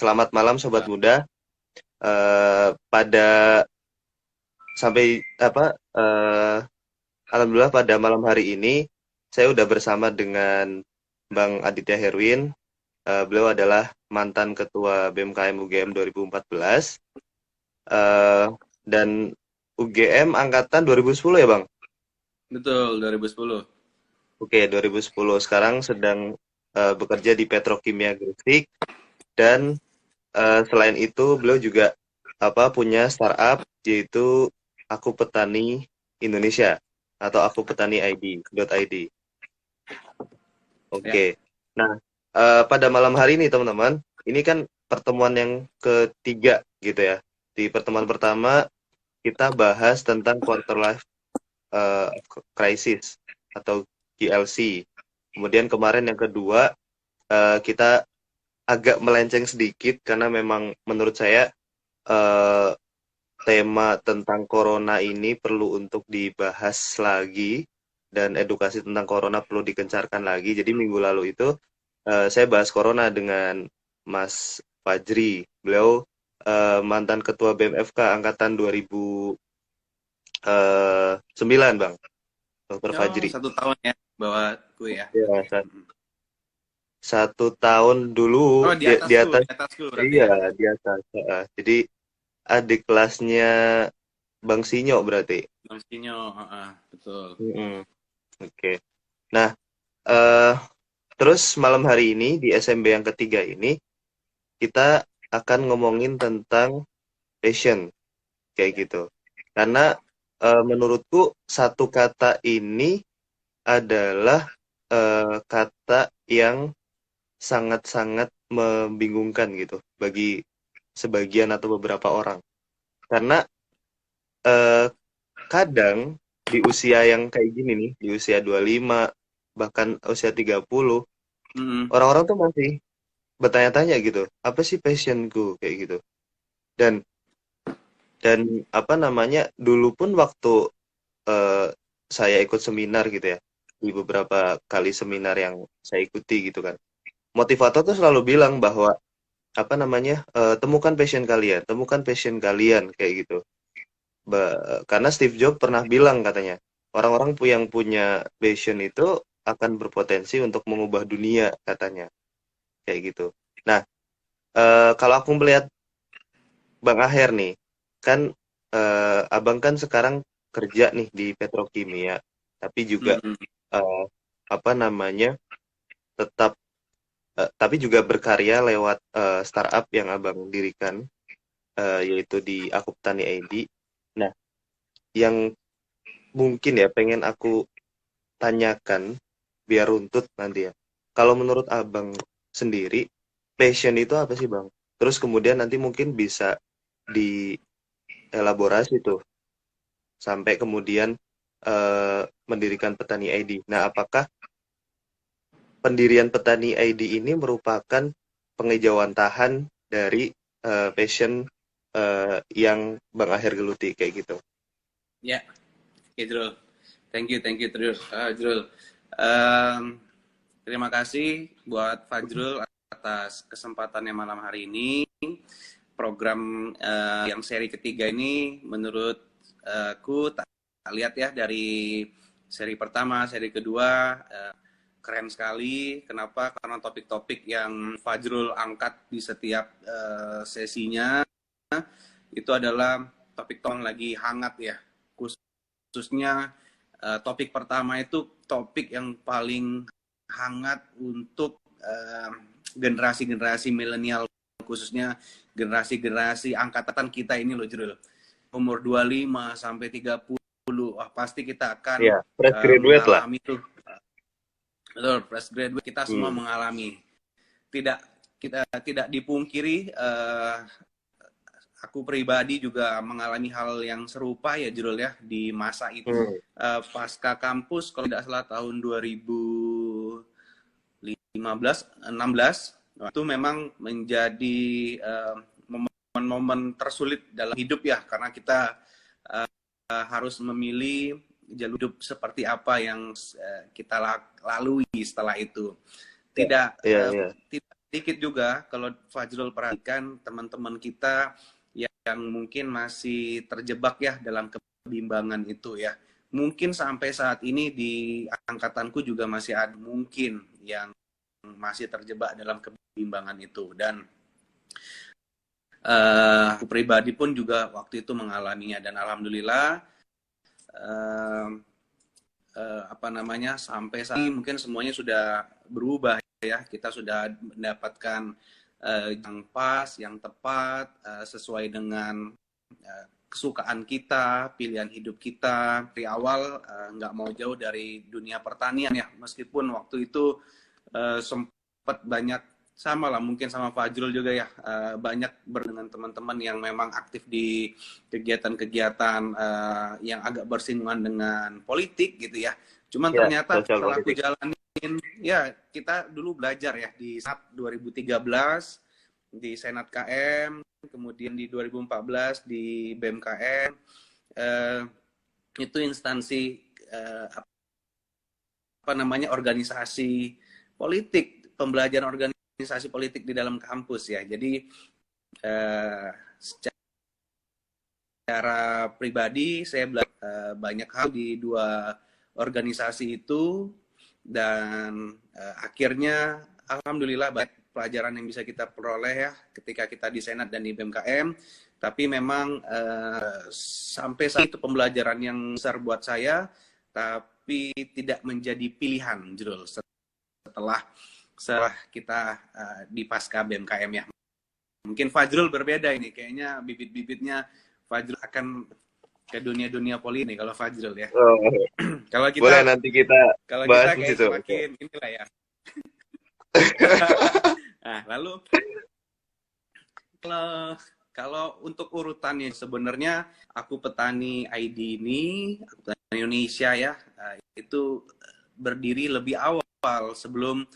selamat malam Sobat Muda. Pada sampai Alhamdulillah pada malam hari ini saya udah bersama dengan Bang Aditya Herwin. Beliau adalah mantan Ketua BMKM UGM 2014 dan UGM angkatan 2010 ya Bang? Betul, 2010. Oke, 2010. Sekarang sedang bekerja di Petrokimia Gresik dan selain itu beliau juga punya startup yaitu Aku Petani Indonesia atau Aku Petani ID.id. Ya, Oke. Nah, pada malam hari ini teman-teman, ini kan pertemuan yang ketiga gitu ya. Di pertemuan pertama kita bahas tentang quarter life eh, crisis atau QLC. Kemudian kemarin yang kedua kita agak melenceng sedikit karena memang menurut saya eh, tema tentang corona ini perlu untuk dibahas lagi dan edukasi tentang corona perlu dikencarkan lagi. Jadi minggu lalu itu saya bahas corona dengan Mas Fajri. Beliau mantan ketua BMFK angkatan 2009, Bang. Dr. oh, Fajri. 1 tahun ya bawa kue ya, Ya, berarti. satu tahun dulu Oh, di di atasku, atas, di atasku berarti iya, ya. di atas. Jadi adik kelasnya Bang Sinyo berarti. Bang Sinyo, betul. Mm-mm. Oke. Nah, eh terus malam hari ini di SMB yang ketiga ini kita akan ngomongin tentang passion kayak gitu. Karena menurutku satu kata ini adalah kata yang sangat-sangat membingungkan gitu bagi sebagian atau beberapa orang. Karena eh, kadang di usia yang kayak gini nih, di usia 25 bahkan usia 30 Mm-mm. orang-orang tuh masih bertanya-tanya gitu, apa sih passionku kayak gitu. Dan apa namanya? Dulu pun waktu eh, saya ikut seminar gitu ya, di beberapa kali seminar yang saya ikuti gitu kan. Motivator tuh selalu bilang bahwa temukan passion kalian, temukan passion kalian kayak gitu. Karena Steve Jobs pernah bilang katanya, orang-orang yang punya passion itu akan berpotensi untuk mengubah dunia katanya, kayak gitu. Nah, kalau aku melihat Bang Aher nih, kan Abang kan sekarang kerja nih di petrokimia, tapi juga Mm-mm. eh, tetap tapi juga berkarya lewat startup yang Abang dirikan, yaitu di Aku Petani ID. Nah, yang mungkin ya pengen aku tanyakan biar runtut nanti ya. Kalau menurut Abang sendiri, passion itu apa sih Bang? Terus kemudian nanti mungkin bisa dielaborasi tuh sampai kemudian mendirikan Petani ID. Nah, apakah pendirian Petani ID ini merupakan pengejawantahan dari passion yang Bang Aher geluti kayak gitu? Ya, oke, Jrul. Thank you, Jrul. Em, Terima kasih buat Fajrul atas kesempatannya malam hari ini. Program yang seri ketiga ini menurut aku tak lihat ya dari seri pertama, seri kedua, keren sekali. Kenapa? Karena topik-topik yang Fajrul angkat di setiap sesinya itu adalah topik yang lagi hangat ya. Khususnya topik pertama itu topik yang paling hangat untuk generasi-generasi milenial, khususnya generasi-generasi angkatan kita ini loh, Jrul. Umur 25 sampai 30, pasti kita akan Ya, fresh graduate lah. mengalami tuh. Betul, fresh graduate kita semua Hmm. mengalami. Tidak kita tidak dipungkiri, aku pribadi juga mengalami hal yang serupa ya, Jrul ya, di masa itu. Hmm. Pasca kampus kalau tidak salah tahun 2015 16 itu memang menjadi momen-momen tersulit dalam hidup ya, karena kita harus memilih jalur hidup seperti apa yang kita lalui setelah itu. Ya, Tidak ya, ya. sedikit juga kalau Fajrul perhatikan teman-teman kita yang mungkin masih terjebak ya dalam kebimbangan itu ya. Mungkin sampai saat ini di angkatanku juga masih ada mungkin yang masih terjebak dalam kebimbangan itu. Dan aku pribadi pun juga waktu itu mengalaminya, dan alhamdulillah sampai saat ini mungkin semuanya sudah berubah ya. Kita sudah mendapatkan yang pas, yang tepat, sesuai dengan kesukaan kita, pilihan hidup kita. Dari awal nggak mau jauh dari dunia pertanian ya, meskipun waktu itu sempat banyak, sama lah mungkin sama Fajrul juga ya, banyak dengan teman-teman yang memang aktif di kegiatan-kegiatan yang agak bersinggungan dengan politik gitu ya. Cuman Ya, ternyata sosial setelah aku politik. jalanin, ya kita dulu belajar ya di Senat 2013, di Senat KM, kemudian di 2014 di BMKM, itu instansi organisasi politik, pembelajaran organisasi politik di dalam kampus ya. Jadi secara pribadi saya belajar banyak hal di dua organisasi itu, dan akhirnya alhamdulillah banyak pelajaran yang bisa kita peroleh ya ketika kita di Senat dan di BMKM. Tapi memang sampai saat itu pembelajaran yang besar buat saya, tapi tidak menjadi pilihan, Jrul, setelah kita di pasca BMKM ya. Mungkin Fajrul berbeda ini, kayaknya bibit-bibitnya Fajrul akan ke dunia politik kalau Fajrul ya. Oh, Kalau boleh kita nanti kita bahas di kayak situ. semakin inilah ya. Nah, lalu kalau untuk urutannya sebenarnya Aku Petani ID ini, Aku Petani Indonesia ya, itu berdiri lebih awal sebelum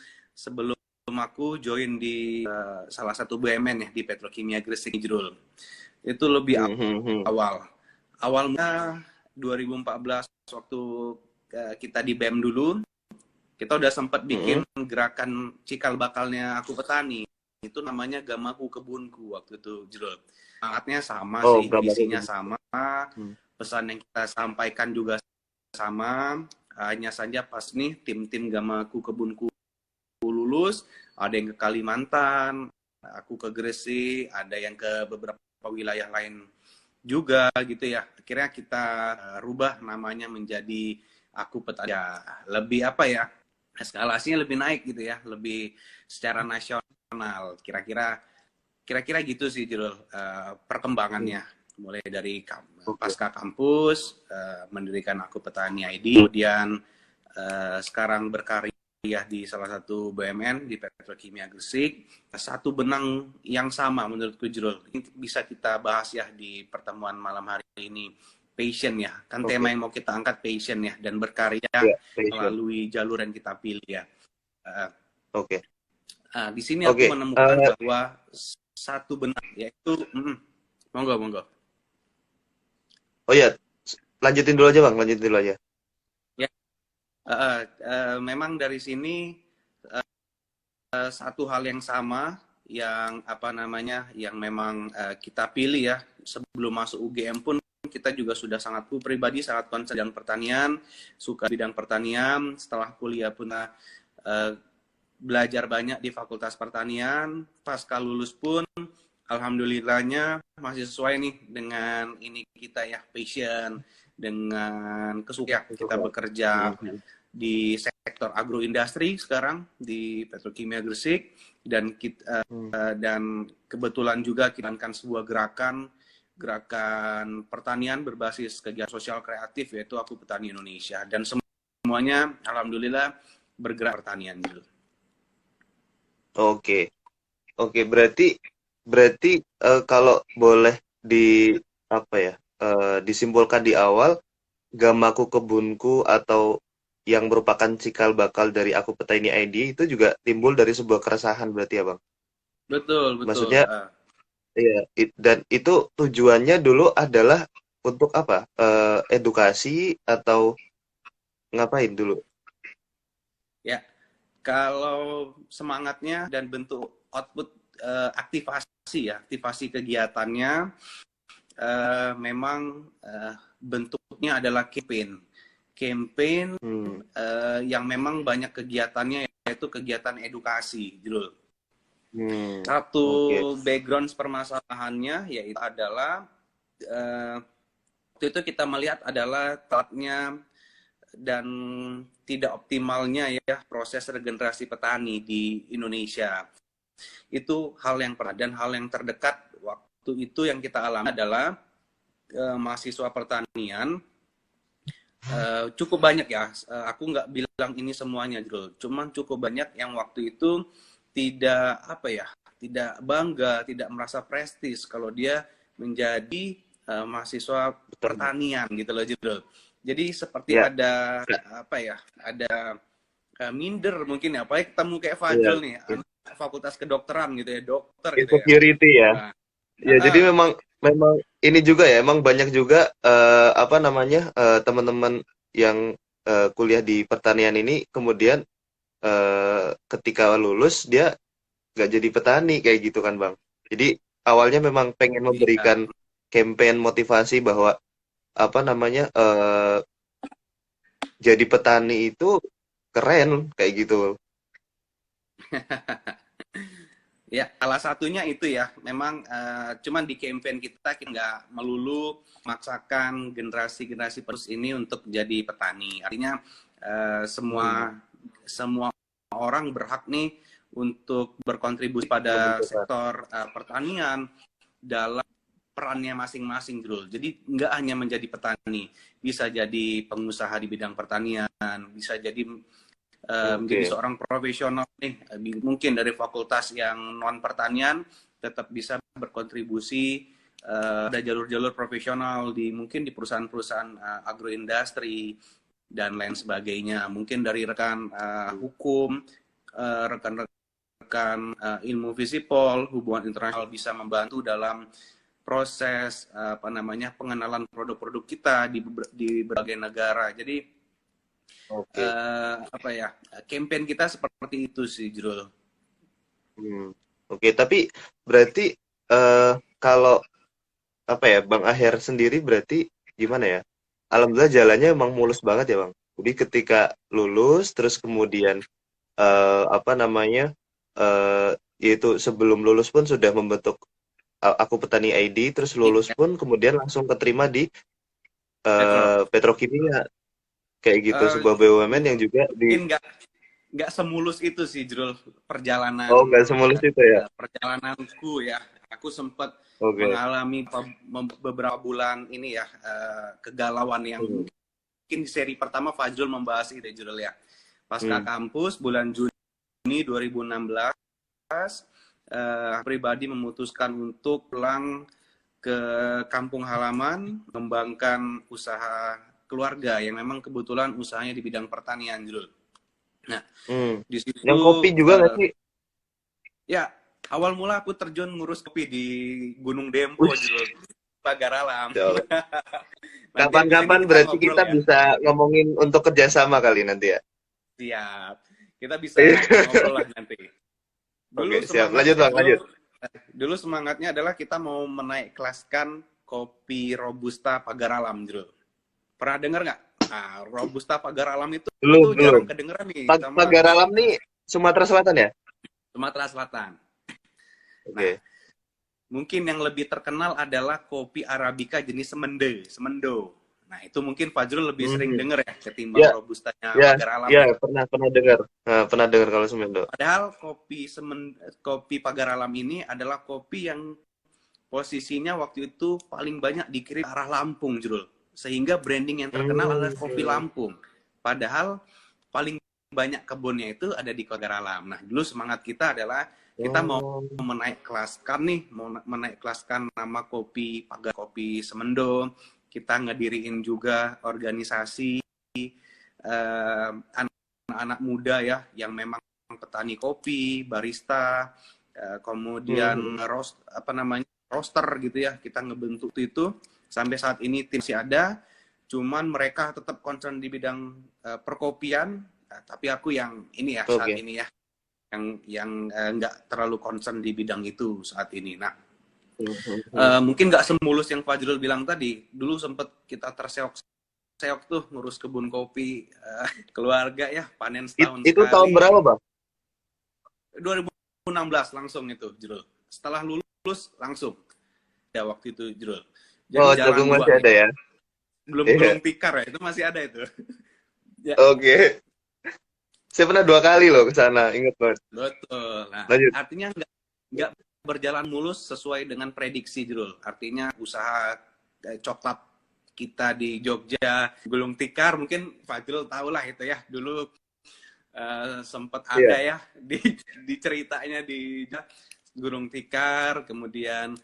aku join di salah satu BUMN ya di Petrokimia Gresik, Jrul. Itu lebih awal. Awalnya 2014 waktu kita di BEM dulu, kita udah sempat bikin gerakan cikal bakalnya Aku Petani. Itu namanya Gamaku Kebunku waktu itu, Jrul. Semangatnya sama sih, isinya sama, pesan yang kita sampaikan juga sama. Hanya saja pas nih tim-tim Gamaku Kebunku lulus, ada yang ke Kalimantan, aku ke Gresik, ada yang ke beberapa wilayah lain juga gitu ya. Akhirnya kita rubah namanya menjadi Aku Petani. Ya, lebih apa ya? Eskalasinya lebih naik gitu ya, lebih secara nasional. Kira-kira gitu sih, Jrul, perkembangannya. Mulai dari pasca kampus, mendirikan Aku Petani ID, kemudian sekarang berkarya di salah satu BUMN di Petrokimia Gresik. Satu benang yang sama menurutku, Jrul. Ini bisa kita bahas ya di pertemuan malam hari ini. Passion ya, kan tema yang mau kita angkat passion ya, dan berkarya melalui jalur yang kita pilih ya. Di sini aku menemukan bahwa satu benang, yaitu monggo. Oh ya, lanjutin dulu aja Bang, lanjutin dulu aja. Memang dari sini satu hal yang sama yang yang memang kita pilih ya. Sebelum masuk UGM pun kita juga sudah aku pribadi sangat concern bidang pertanian, suka bidang pertanian. Setelah kuliah pun belajar banyak di Fakultas Pertanian. Pasca lulus pun alhamdulillahnya masih sesuai nih dengan ini kita ya, passion, dengan kesukaan kita bekerja di sektor agroindustri sekarang di Petrokimia Gresik, dan dan kebetulan juga kita akan sebuah gerakan pertanian berbasis kegiatan sosial kreatif, yaitu Aku Petani Indonesia, dan semuanya alhamdulillah bergerak pertanian dulu. Oke, berarti kalau boleh disimpulkan di awal, Gamaku Kebunku atau yang merupakan cikal bakal dari Aku Petani ID itu juga timbul dari sebuah keresahan berarti ya Bang? Betul. Maksudnya, iya, dan itu tujuannya dulu adalah untuk apa? Edukasi atau ngapain dulu? Ya, kalau semangatnya dan bentuk output aktivasi ya, aktivasi kegiatannya memang bentuknya adalah campaign yang memang banyak kegiatannya, yaitu kegiatan edukasi, Jul. Satu background permasalahannya yaitu adalah waktu itu kita melihat adalah telatnya dan tidak optimalnya ya proses regenerasi petani di Indonesia. Itu hal yang pernah, dan hal yang terdekat waktu itu yang kita alami adalah mahasiswa pertanian cukup banyak ya. Aku nggak bilang ini semuanya, Jul. Cuman cukup banyak yang waktu itu tidak tidak bangga, tidak merasa prestis kalau dia menjadi mahasiswa pertanian gitu loh, Jul. Jadi seperti ada ada minder mungkin ya, apalagi ketemu kayak Fajrul nih, anak fakultas kedokteran gitu ya, dokter gitu ya. Insecurity ya. Nah, jadi memang ini juga ya, emang banyak juga teman-teman yang kuliah di pertanian ini kemudian ketika lulus dia nggak jadi petani kayak gitu kan, Bang. Jadi awalnya memang pengen memberikan campaign motivasi bahwa jadi petani itu keren kayak gitu. Ya, salah satunya itu ya, memang cuman di campaign kita nggak melulu memaksakan generasi-generasi penerus ini untuk jadi petani. Artinya semua orang berhak nih untuk berkontribusi pada sektor pertanian dalam perannya masing-masing, Drul. Jadi nggak hanya menjadi petani, bisa jadi pengusaha di bidang pertanian, bisa jadi menjadi seorang profesional nih, mungkin dari fakultas yang non pertanian tetap bisa berkontribusi ada jalur-jalur profesional mungkin di perusahaan-perusahaan agroindustri dan lain sebagainya. Mungkin dari rekan hukum, rekan-rekan ilmu visipol, hubungan internasional bisa membantu dalam proses pengenalan produk-produk kita di berbagai negara. Jadi campaign kita seperti itu sih, Jrul. Tapi berarti kalau Bang Aher sendiri berarti gimana ya? Alhamdulillah jalannya emang mulus banget ya, Bang. Jadi ketika lulus terus kemudian yaitu sebelum lulus pun sudah membentuk Aku Petani ID, terus lulus pun kemudian langsung keterima di petrokimia. Kayak gitu, sebuah BUMN yang juga mungkin nggak semulus itu sih, Jrul, perjalanan. Nggak semulus itu ya? Perjalananku ya, aku sempat mengalami beberapa bulan ini ya, kegalauan yang mungkin di seri pertama Fajrul membahas itu, Jrul ya. Pasca kampus, bulan Juni 2016, pribadi memutuskan untuk pulang ke kampung halaman, mengembangkan usaha keluarga yang memang kebetulan usahanya di bidang pertanian, Jrul. Nah, di situ yang kopi juga nggak sih? Ya, awal mula aku terjun ngurus kopi di Gunung Dempo, Jrul, Pagar Alam. Kapan-kapan berarti kita bisa ngomongin untuk kerjasama kali nanti ya. Siap, kita bisa ngobrol lah nanti. Siap. Lanjut. Dulu semangatnya adalah kita mau menaik kelaskan kopi Robusta Pagar Alam, Jrul. Pernah dengar nggak? Nah, Robusta Pagar Alam itu jarang kedengeran nih. Pagar Alam nih Sumatera Selatan ya? Sumatera Selatan. Nah, mungkin yang lebih terkenal adalah kopi Arabica jenis semendo. Nah, itu mungkin Fajrul lebih sering dengar ya ketimbang Robustanya Pagar Alam. Iya, pernah dengar. Pernah dengar kalau semendo. Padahal kopi Pagar Alam ini adalah kopi yang posisinya waktu itu paling banyak dikirim ke arah Lampung, Jrul. Sehingga branding yang terkenal adalah kopi Lampung. Padahal paling banyak kebunnya itu ada di Pagar Alam. Nah, dulu semangat kita adalah kita mau menaik kelaskan nama kopi Pagar Kopi Semendo. Kita ngediriin juga organisasi anak-anak muda ya yang memang petani kopi, barista, kemudian roaster gitu ya. Kita ngebentuk itu. Sampai saat ini tim masih ada, cuman mereka tetap concern di bidang perkopian, tapi aku yang ini ya saat ini ya nggak terlalu concern di bidang itu saat ini. Nah, Mhm. mungkin nggak semulus yang Fajrul bilang tadi. Dulu sempet kita terseok-seok tuh ngurus kebun kopi, keluarga ya, panen setahun Itu tahun sekali. berapa, Bang? 2016 langsung itu, Jrul. Setelah lulus langsung. Ya waktu itu, Jrul. Jadi Oh, jalan jagung dua masih nih. ada ya? Belum Iya. gulung tikar ya, itu masih ada itu. Ya, Oke. Saya pernah 2 kali loh ke sana, inget banget. betul. Nah, Lanjut. artinya nggak berjalan mulus sesuai dengan prediksi, Jrul. Artinya usaha coklat kita di Jogja, gulung tikar, mungkin Fajrul tahu lah itu ya. Dulu sempat Iya. ada ya di ceritanya di gulung tikar, kemudian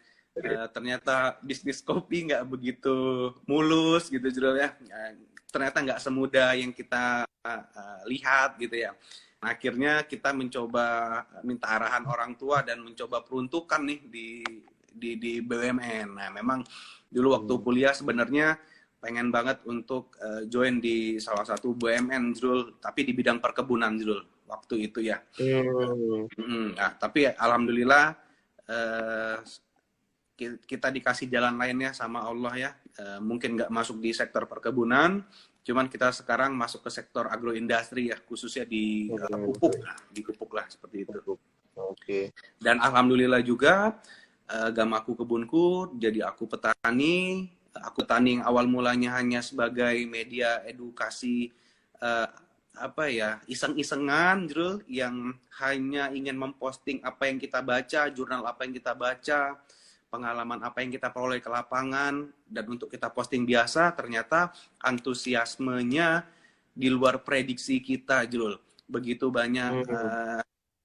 ternyata bisnis kopi nggak begitu mulus gitu Jrul ya. Ternyata nggak semudah yang kita lihat gitu ya. Akhirnya kita mencoba minta arahan orang tua dan mencoba peruntukan nih di BUMN. Nah, memang dulu waktu kuliah sebenarnya pengen banget untuk join di salah satu BUMN, Jrul, tapi di bidang perkebunan, Jrul, waktu itu ya. Hmm. Nah, tapi alhamdulillah uh, kita dikasih jalan lainnya sama Allah ya. Mungkin nggak masuk di sektor perkebunan, cuman kita sekarang masuk ke sektor agroindustri ya, khususnya di pupuk, di pupuk lah seperti itu. Oke. Dan alhamdulillah juga gamaku kebunku jadi aku petani. Aku petani yang awal mulanya hanya sebagai media edukasi apa ya, iseng-isengan, Jrul, yang hanya ingin memposting apa yang kita baca, jurnal apa yang kita baca, pengalaman apa yang kita peroleh ke lapangan, dan untuk kita posting biasa, ternyata antusiasmenya di luar prediksi kita, Jrul. Begitu banyak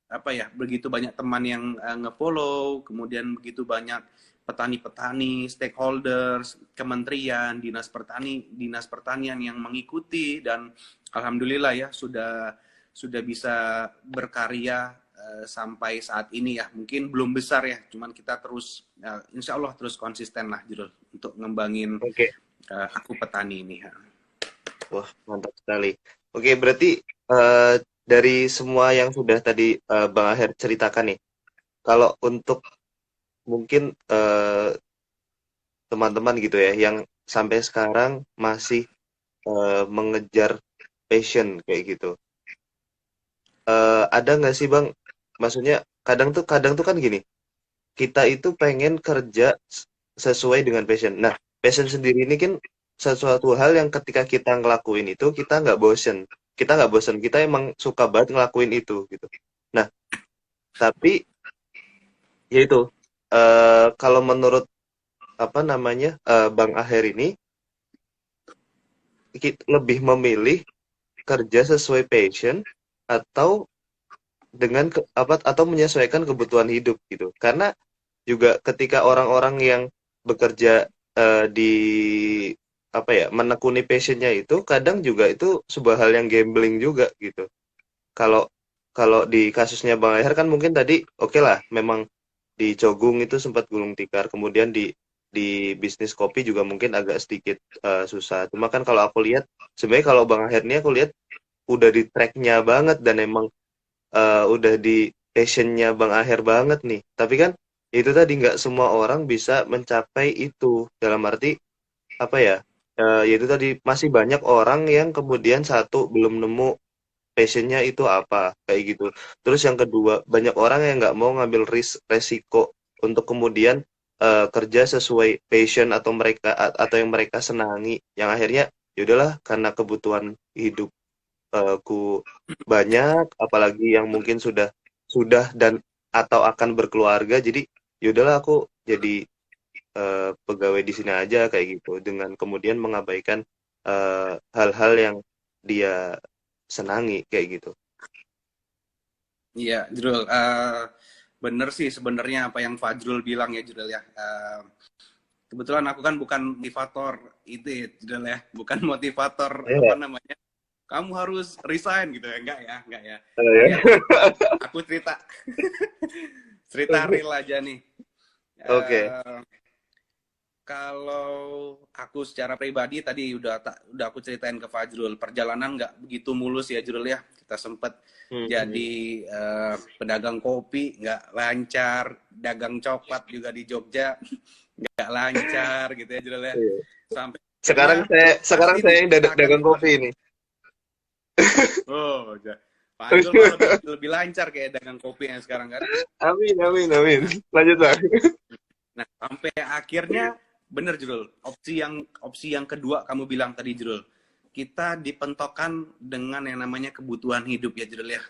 apa ya, begitu banyak teman yang ngefollow, kemudian begitu banyak petani-petani, stakeholders, kementerian, dinas pertanian yang mengikuti, dan alhamdulillah ya sudah bisa berkarya sampai saat ini ya. Mungkin belum besar ya, cuman kita terus insya Allah terus konsisten lah Jrul untuk ngembangin Oke. aku petani ini ya. Wah, mantap sekali. Oke, berarti dari semua yang sudah tadi Bang Aher ceritakan nih, kalau untuk mungkin teman-teman gitu ya, yang sampai sekarang masih mengejar passion kayak gitu, ada nggak sih Bang? Maksudnya kadang tuh kan gini, kita itu pengen kerja sesuai dengan passion. Nah, passion sendiri ini kan sesuatu hal yang ketika kita ngelakuin itu kita nggak bosen. Kita nggak bosen, kita emang suka banget ngelakuin itu gitu. Nah, tapi yaitu kalau menurut apa namanya Bang Aher ini lebih memilih kerja sesuai passion atau dengan atau menyesuaikan kebutuhan hidup gitu. Karena juga ketika orang-orang yang bekerja di apa ya menekuni passionnya itu kadang juga itu sebuah hal yang gambling juga gitu. Kalau kalau di kasusnya Bang Aher kan mungkin tadi oke lah memang di Cogung itu sempat gulung tikar, kemudian di bisnis kopi juga mungkin agak sedikit susah. Cuma kan kalau aku lihat sebenarnya kalau Bang Aher ini aku lihat udah di tracknya banget dan emang udah di passionnya Bang Aher banget nih. Tapi kan itu tadi nggak semua orang bisa mencapai itu. Dalam arti apa ya? Yaitu tadi masih banyak orang yang kemudian satu belum nemu passionnya itu apa kayak gitu. Terus yang kedua banyak orang yang nggak mau ngambil resiko untuk kemudian kerja sesuai passion atau atau yang mereka senangi. Yang akhirnya yaudahlah karena kebutuhan hidup ku banyak, apalagi yang mungkin sudah dan atau akan berkeluarga, jadi yaudahlah aku jadi pegawai di sini aja kayak gitu, dengan kemudian mengabaikan hal-hal yang dia senangi kayak gitu. Iya, Jrul. Bener sih sebenarnya apa yang Fajrul bilang ya, Jrul ya. Kebetulan aku kan bukan motivator itu, Jrul ya. Bukan motivator apa Iya. namanya. Kamu harus resign gitu ya. Enggak ya, enggak ya. Ya. Ya, aku cerita real aja nih. Oke. kalau aku secara pribadi tadi udah aku ceritain ke Fajrul, perjalanan nggak begitu mulus ya Jrul ya. Kita sempat jadi pedagang kopi nggak lancar, dagang coklat juga di Jogja nggak lancar gitu ya Jrul ya. Iya. Sampai Sekarang saya yang dagang kopi ini. Oh, Fajrul mah lebih lancar kayak dagang kopi yang sekarang kan. Amin, amin, amin. Lanjut Bang. Nah, sampai akhirnya bener Jrul, opsi yang kedua kamu bilang tadi Jrul, kita dipentokkan dengan yang namanya kebutuhan hidup ya Jrul ya.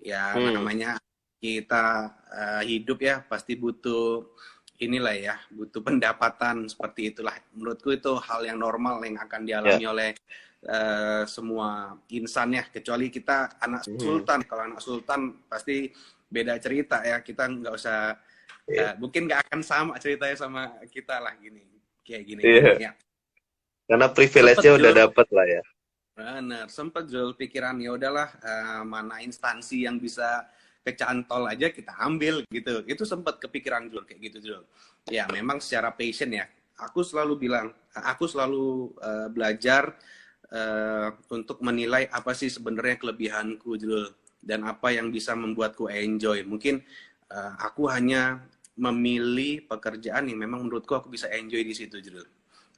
Ya namanya kita hidup ya pasti butuh inilah ya, butuh pendapatan seperti itulah. Menurutku itu hal yang normal yang akan dialami oleh semua insan ya, kecuali kita anak sultan. Kalau anak sultan pasti beda cerita ya, kita nggak usah mungkin nggak akan sama ceritanya sama kita lah kayak gini ya. Karena privilege-nya udah dapet lah ya. Benar, sempet Jul pikiran ya udahlah mana instansi yang bisa kecantol aja kita ambil gitu. Itu sempat kepikiran Jul kayak gitu Jul. Ya memang secara passion ya. Aku selalu bilang, aku selalu belajar untuk menilai apa sih sebenarnya kelebihanku Jul dan apa yang bisa membuatku enjoy. Mungkin aku hanya memilih pekerjaan yang memang menurutku aku bisa enjoy di situ Jul.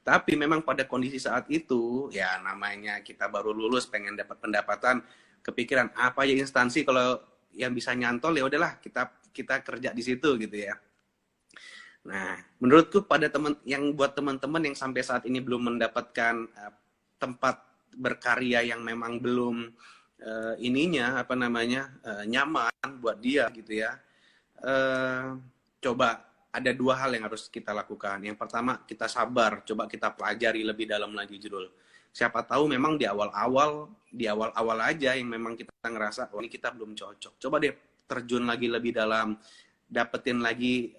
Tapi memang pada kondisi saat itu, ya namanya kita baru lulus, pengen dapat pendapatan, kepikiran apa ya instansi kalau yang bisa nyantol ya udahlah kita kerja di situ gitu ya. Nah, menurutku pada buat teman-teman yang sampai saat ini belum mendapatkan tempat berkarya yang memang belum nyaman buat dia gitu ya. Coba ada dua hal yang harus kita lakukan. Yang pertama, kita sabar, coba kita pelajari lebih dalam lagi Jrul. Siapa tahu memang di awal-awal aja yang memang kita ngerasa oh ini kita belum cocok. Coba deh terjun lagi lebih dalam, dapetin lagi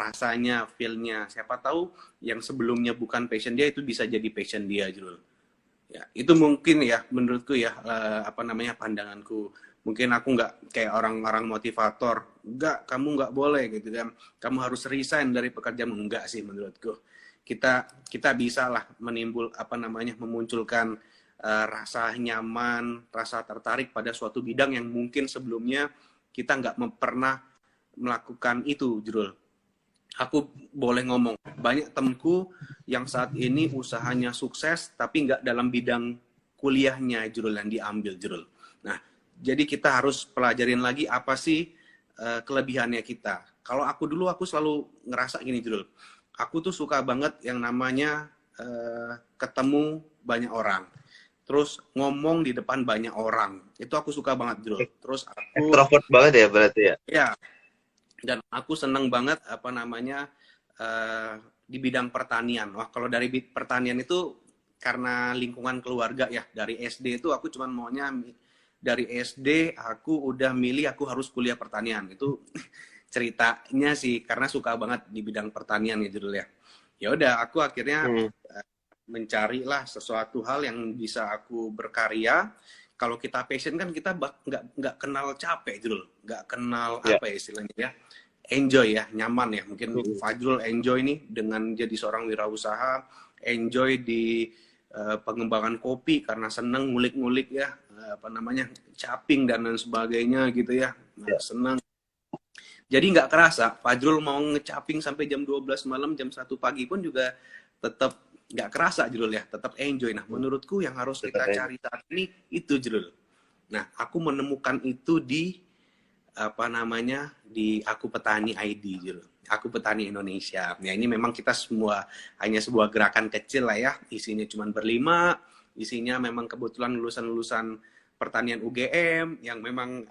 rasanya, feel-nya. Siapa tahu yang sebelumnya bukan passion dia itu bisa jadi passion dia Jrul. Ya, itu mungkin ya menurutku ya pandanganku. Mungkin aku nggak kayak orang-orang motivator, kamu nggak boleh gitu kan, kamu harus resign dari pekerjaan. Enggak sih menurutku, kita bisa lah memunculkan rasa nyaman, rasa tertarik pada suatu bidang yang mungkin sebelumnya kita nggak pernah melakukan itu Jrul. Aku boleh ngomong, banyak temanku yang saat ini usahanya sukses tapi nggak dalam bidang kuliahnya Jrul yang diambil Jrul. Nah, jadi kita harus pelajarin lagi apa sih kelebihannya kita. Kalau aku selalu ngerasa gini Jrul. Aku tuh suka banget yang namanya ketemu banyak orang. Terus ngomong di depan banyak orang. Itu aku suka banget Jrul. Terus aku extrovert banget ya berarti ya. Ya. Dan aku seneng banget di bidang pertanian. Wah, kalau dari pertanian itu karena lingkungan keluarga ya. Dari SD itu aku cuman maunya dari SD aku udah milih aku harus kuliah pertanian. Itu ceritanya sih karena suka banget di bidang pertanian ya Jrul ya. Ya udah aku akhirnya mencarilah sesuatu hal yang bisa aku berkarya. Kalau kita passion kan kita nggak kenal capek Jrul, nggak kenal apa ya istilahnya ya, enjoy ya, nyaman ya. Mungkin Fajrul enjoy nih dengan jadi seorang wirausaha, enjoy di pengembangan kopi karena seneng ngulik-ngulik ya caping dan lain sebagainya gitu ya. Seneng. Jadi nggak kerasa Fajrul mau ngecaping sampai jam 12 malam, jam 1 pagi pun juga tetap nggak kerasa Jrul ya, tetap enjoy. Nah, menurutku yang harus kita cari saat ini itu Jrul. Nah, aku menemukan itu di di Aku Petani ID Jrul. Aku Petani Indonesia. Ya ini memang kita semua hanya sebuah gerakan kecil lah ya, isinya cuma berlima, isinya memang kebetulan lulusan-lulusan pertanian UGM yang memang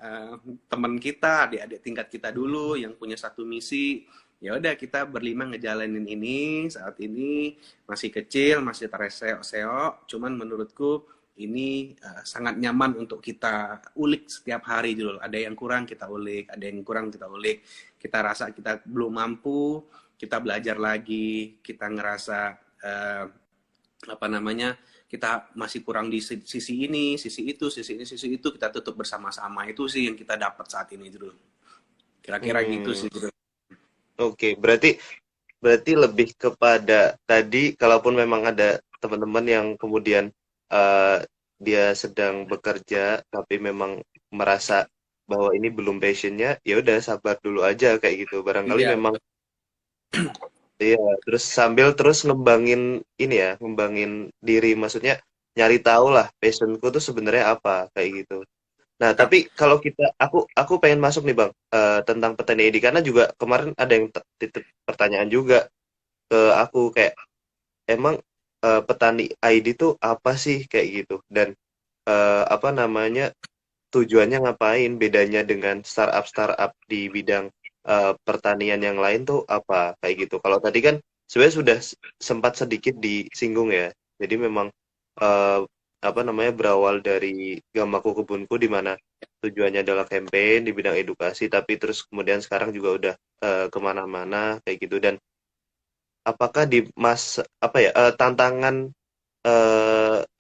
teman kita, adik-adik tingkat kita dulu yang punya satu misi. Ya udah kita berlima ngejalanin ini saat ini, masih kecil, masih terseok-seok, cuman menurutku ini sangat nyaman untuk kita ulik setiap hari Jrul. Ada yang kurang kita ulik, ada yang kurang kita ulik. Kita rasa kita belum mampu, kita belajar lagi, kita ngerasa kita masih kurang di sisi ini, sisi itu, sisi ini, sisi itu, kita tutup bersama-sama. Itu sih yang kita dapat saat ini Jrul. Kira-kira gitu sih Jrul. Oke, berarti berarti lebih kepada tadi, kalaupun memang ada teman-teman yang kemudian eh, dia sedang bekerja tapi memang merasa bahwa ini belum passionnya, ya udah sabar dulu aja kayak gitu. Barangkali Iya, memang betul. iya, terus sambil terus ngembangin ini ya, ngembangin diri, maksudnya nyari tahu lah passionku tuh sebenarnya apa kayak gitu. Nah, Siap. tapi kalau aku pengen masuk nih Bang, tentang petani ID karena juga kemarin ada yang titip pertanyaan juga ke aku kayak emang petani ID tuh apa sih kayak gitu dan apa namanya tujuannya ngapain, bedanya dengan startup-startup di bidang pertanian yang lain tuh apa kayak gitu. Kalau tadi kan sebenarnya sudah sempat sedikit disinggung ya. Jadi memang eh, apa namanya berawal dari Gamaku Kebunku di mana tujuannya adalah campaign di bidang edukasi, tapi terus kemudian sekarang juga udah kemana-mana kayak gitu. Dan apakah di masa apa ya tantangan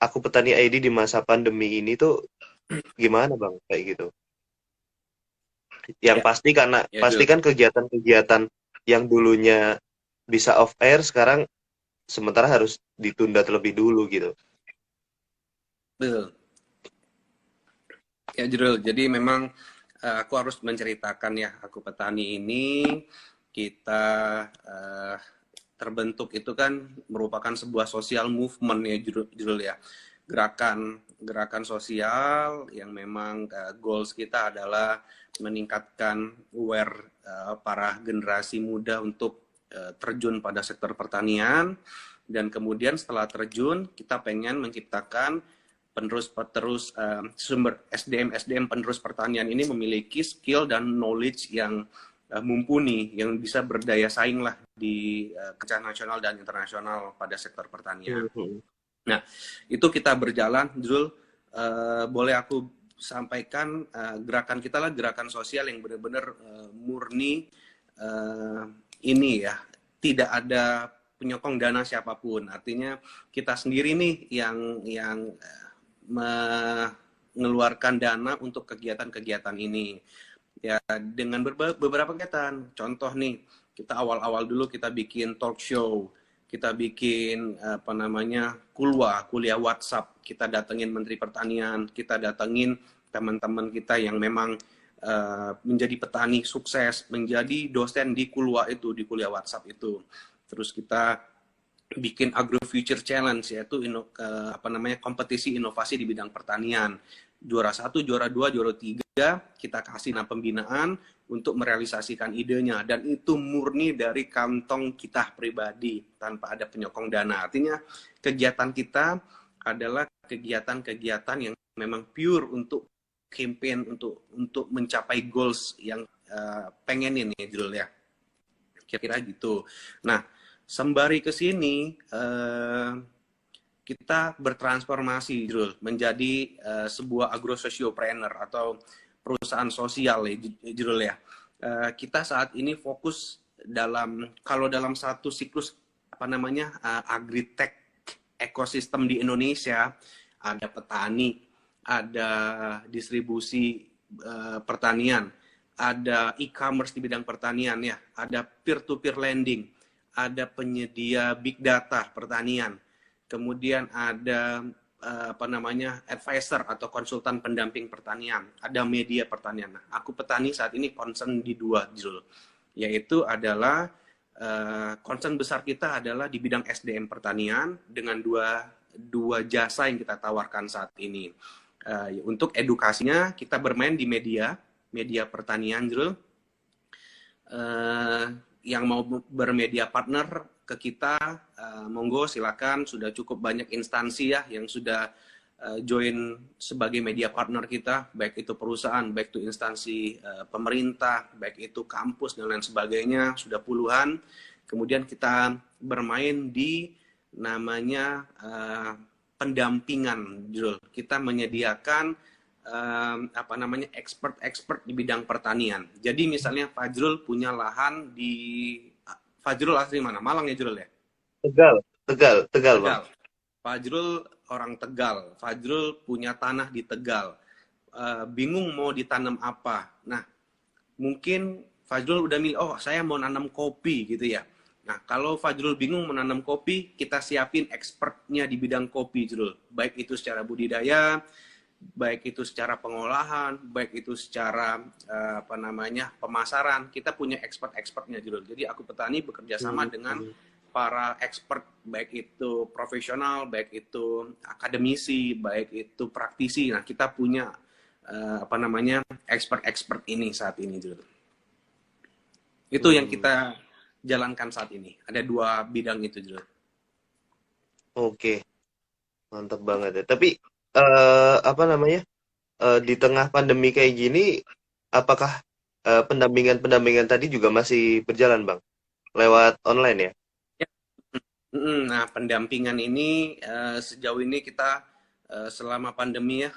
aku petani ID di masa pandemi ini tuh gimana Bang kayak gitu? Yang Ya, pasti karena ya, pasti Jul. kan kegiatan-kegiatan yang dulunya bisa off air sekarang sementara harus ditunda terlebih dulu gitu. Betul. Ya, Jul. Jadi memang aku harus menceritakan ya, aku petani ini kita eh, terbentuk itu kan merupakan sebuah sosial movement ya, Jul ya. Gerakan sosial yang memang goals kita adalah meningkatkan aware para generasi muda untuk terjun pada sektor pertanian, dan kemudian setelah terjun kita pengen menciptakan penerus sumber SDM penerus pertanian ini memiliki skill dan knowledge yang mumpuni, yang bisa berdaya saing lah di kancah nasional dan internasional pada sektor pertanian. Mhm. Nah, itu kita berjalan, Zul. Boleh aku sampaikan gerakan kita lah gerakan sosial yang benar-benar murni uh, ini ya, tidak ada penyokong dana siapapun. Artinya kita sendiri nih yang mengeluarkan dana untuk kegiatan-kegiatan ini. Ya, dengan beberapa kegiatan. Contoh nih, kita awal-awal dulu kita bikin talk show, kita bikin apa namanya kuliah WhatsApp, kita datengin Menteri Pertanian, kita datengin teman-teman kita yang memang menjadi petani sukses, menjadi dosen di di kuliah WhatsApp itu. Terus kita bikin Agro Future Challenge, yaitu apa namanya kompetisi inovasi di bidang pertanian. Juara 1, juara 2, juara 3 kita kasih pembinaan untuk merealisasikan idenya, dan itu murni dari kantong kita pribadi tanpa ada penyokong dana. Artinya kegiatan kita adalah kegiatan-kegiatan yang memang pure untuk campaign, untuk mencapai goals yang pengenin ya, Jul ya. Kira-kira gitu. Nah, sembari ke sini kita bertransformasi, Jul, menjadi sebuah agro sosiopreneur atau perusahaan sosial ya, Jul ya. Kita saat ini fokus kalau dalam satu siklus apa namanya agritech ekosistem di Indonesia, ada petani, ada distribusi pertanian, ada e-commerce di bidang pertanian ya, ada peer-to-peer lending, ada penyedia big data pertanian, kemudian ada apa namanya advisor atau konsultan pendamping pertanian, ada media pertanian. Nah, aku petani saat ini concern di dua, Jul, yaitu adalah concern besar kita adalah di bidang SDM pertanian dengan dua jasa yang kita tawarkan saat ini. Untuk edukasinya kita bermain di media pertanian, Jul. Yang mau bermedia partner ke kita, monggo silakan. Sudah cukup banyak instansi ya yang sudah join sebagai media partner kita, baik itu perusahaan, baik itu instansi pemerintah, baik itu kampus dan lain sebagainya, sudah puluhan. Kemudian kita bermain di namanya pendampingan, Jul. Kita menyediakan apa namanya expert di bidang pertanian. Jadi misalnya Fajrul punya lahan di Fajrul asli mana? Malang ya, Jrul ya? Tegal, Tegal, Tegal, Bang. Tegal. Fajrul orang Tegal. Fajrul punya tanah di Tegal. Bingung mau ditanam apa. Nah, mungkin Fajrul udah milih, oh saya mau nanam kopi gitu ya. Nah, kalau Fajrul bingung menanam kopi, kita siapin expertnya di bidang kopi, Jrul. Baik itu secara budidaya, baik itu secara pengolahan, baik itu secara apa namanya pemasaran, kita punya expert-expertnya Jrul. Jadi aku petani bekerja sama dengan Hmm. para expert, baik itu profesional, baik itu akademisi, baik itu praktisi. Nah, kita punya apa namanya expert-expert ini saat ini Jrul. Itu yang Hmm. kita jalankan saat ini. Ada 2 bidang itu Jrul. Oke, mantap banget ya. Tapi apa namanya? Di tengah pandemi kayak gini, apakah pendampingan-pendampingan tadi juga masih berjalan, Bang? Lewat online ya? Nah, pendampingan ini sejauh ini kita selama pandemi ya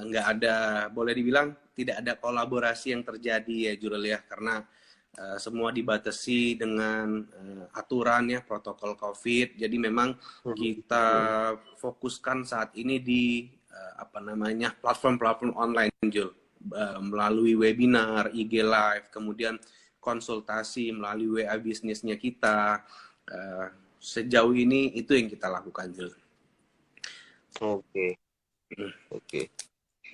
nggak ada, boleh dibilang tidak ada kolaborasi yang terjadi ya Jurel ya, karena semua dibatasi dengan aturan ya protokol COVID. Jadi memang Hmm. kita Hmm. fokuskan saat ini di apa namanya platform-platform online Jul. Melalui webinar, IG Live, kemudian konsultasi melalui WA bisnisnya kita. Eh, Sejauh ini itu yang kita lakukan, Jul. Oke, oke,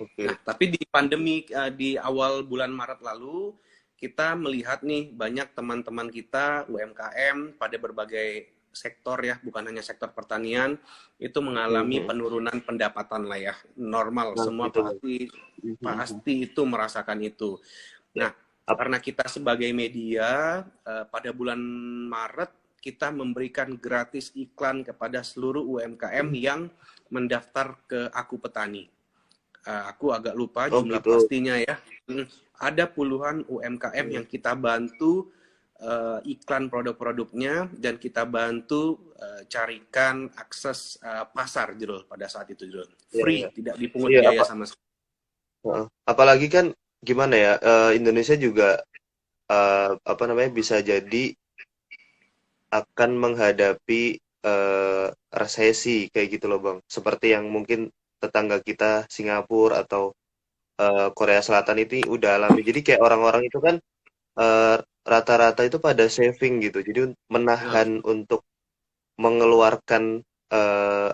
oke. Nah, tapi di pandemi di awal bulan Maret lalu, kita melihat nih banyak teman-teman kita UMKM pada berbagai sektor ya, bukan hanya sektor pertanian, itu mengalami Mhm. penurunan pendapatan lah ya. Normal, Nah, semua itu. pasti Mhm. pasti itu merasakan itu. Ya. Nah, karena kita sebagai media pada bulan Maret kita memberikan gratis iklan kepada seluruh UMKM yang mendaftar ke Aku Petani. Aku agak lupa Oh jumlah gitu. pastinya ya. Ada puluhan UMKM Mhm. yang kita bantu iklan produk-produknya dan kita bantu carikan akses pasar Jrul pada saat itu Jrul. Iya, Free, iya. tidak dipungut Iya, biaya sama sekali. heeh. Apalagi kan gimana ya, Indonesia juga apa namanya bisa jadi akan menghadapi resesi kayak gitu loh Bang. Seperti yang mungkin tetangga kita Singapura atau Korea Selatan itu udah alami. Jadi kayak orang-orang itu kan eh, rata-rata itu pada saving gitu. Jadi Benar. menahan untuk mengeluarkan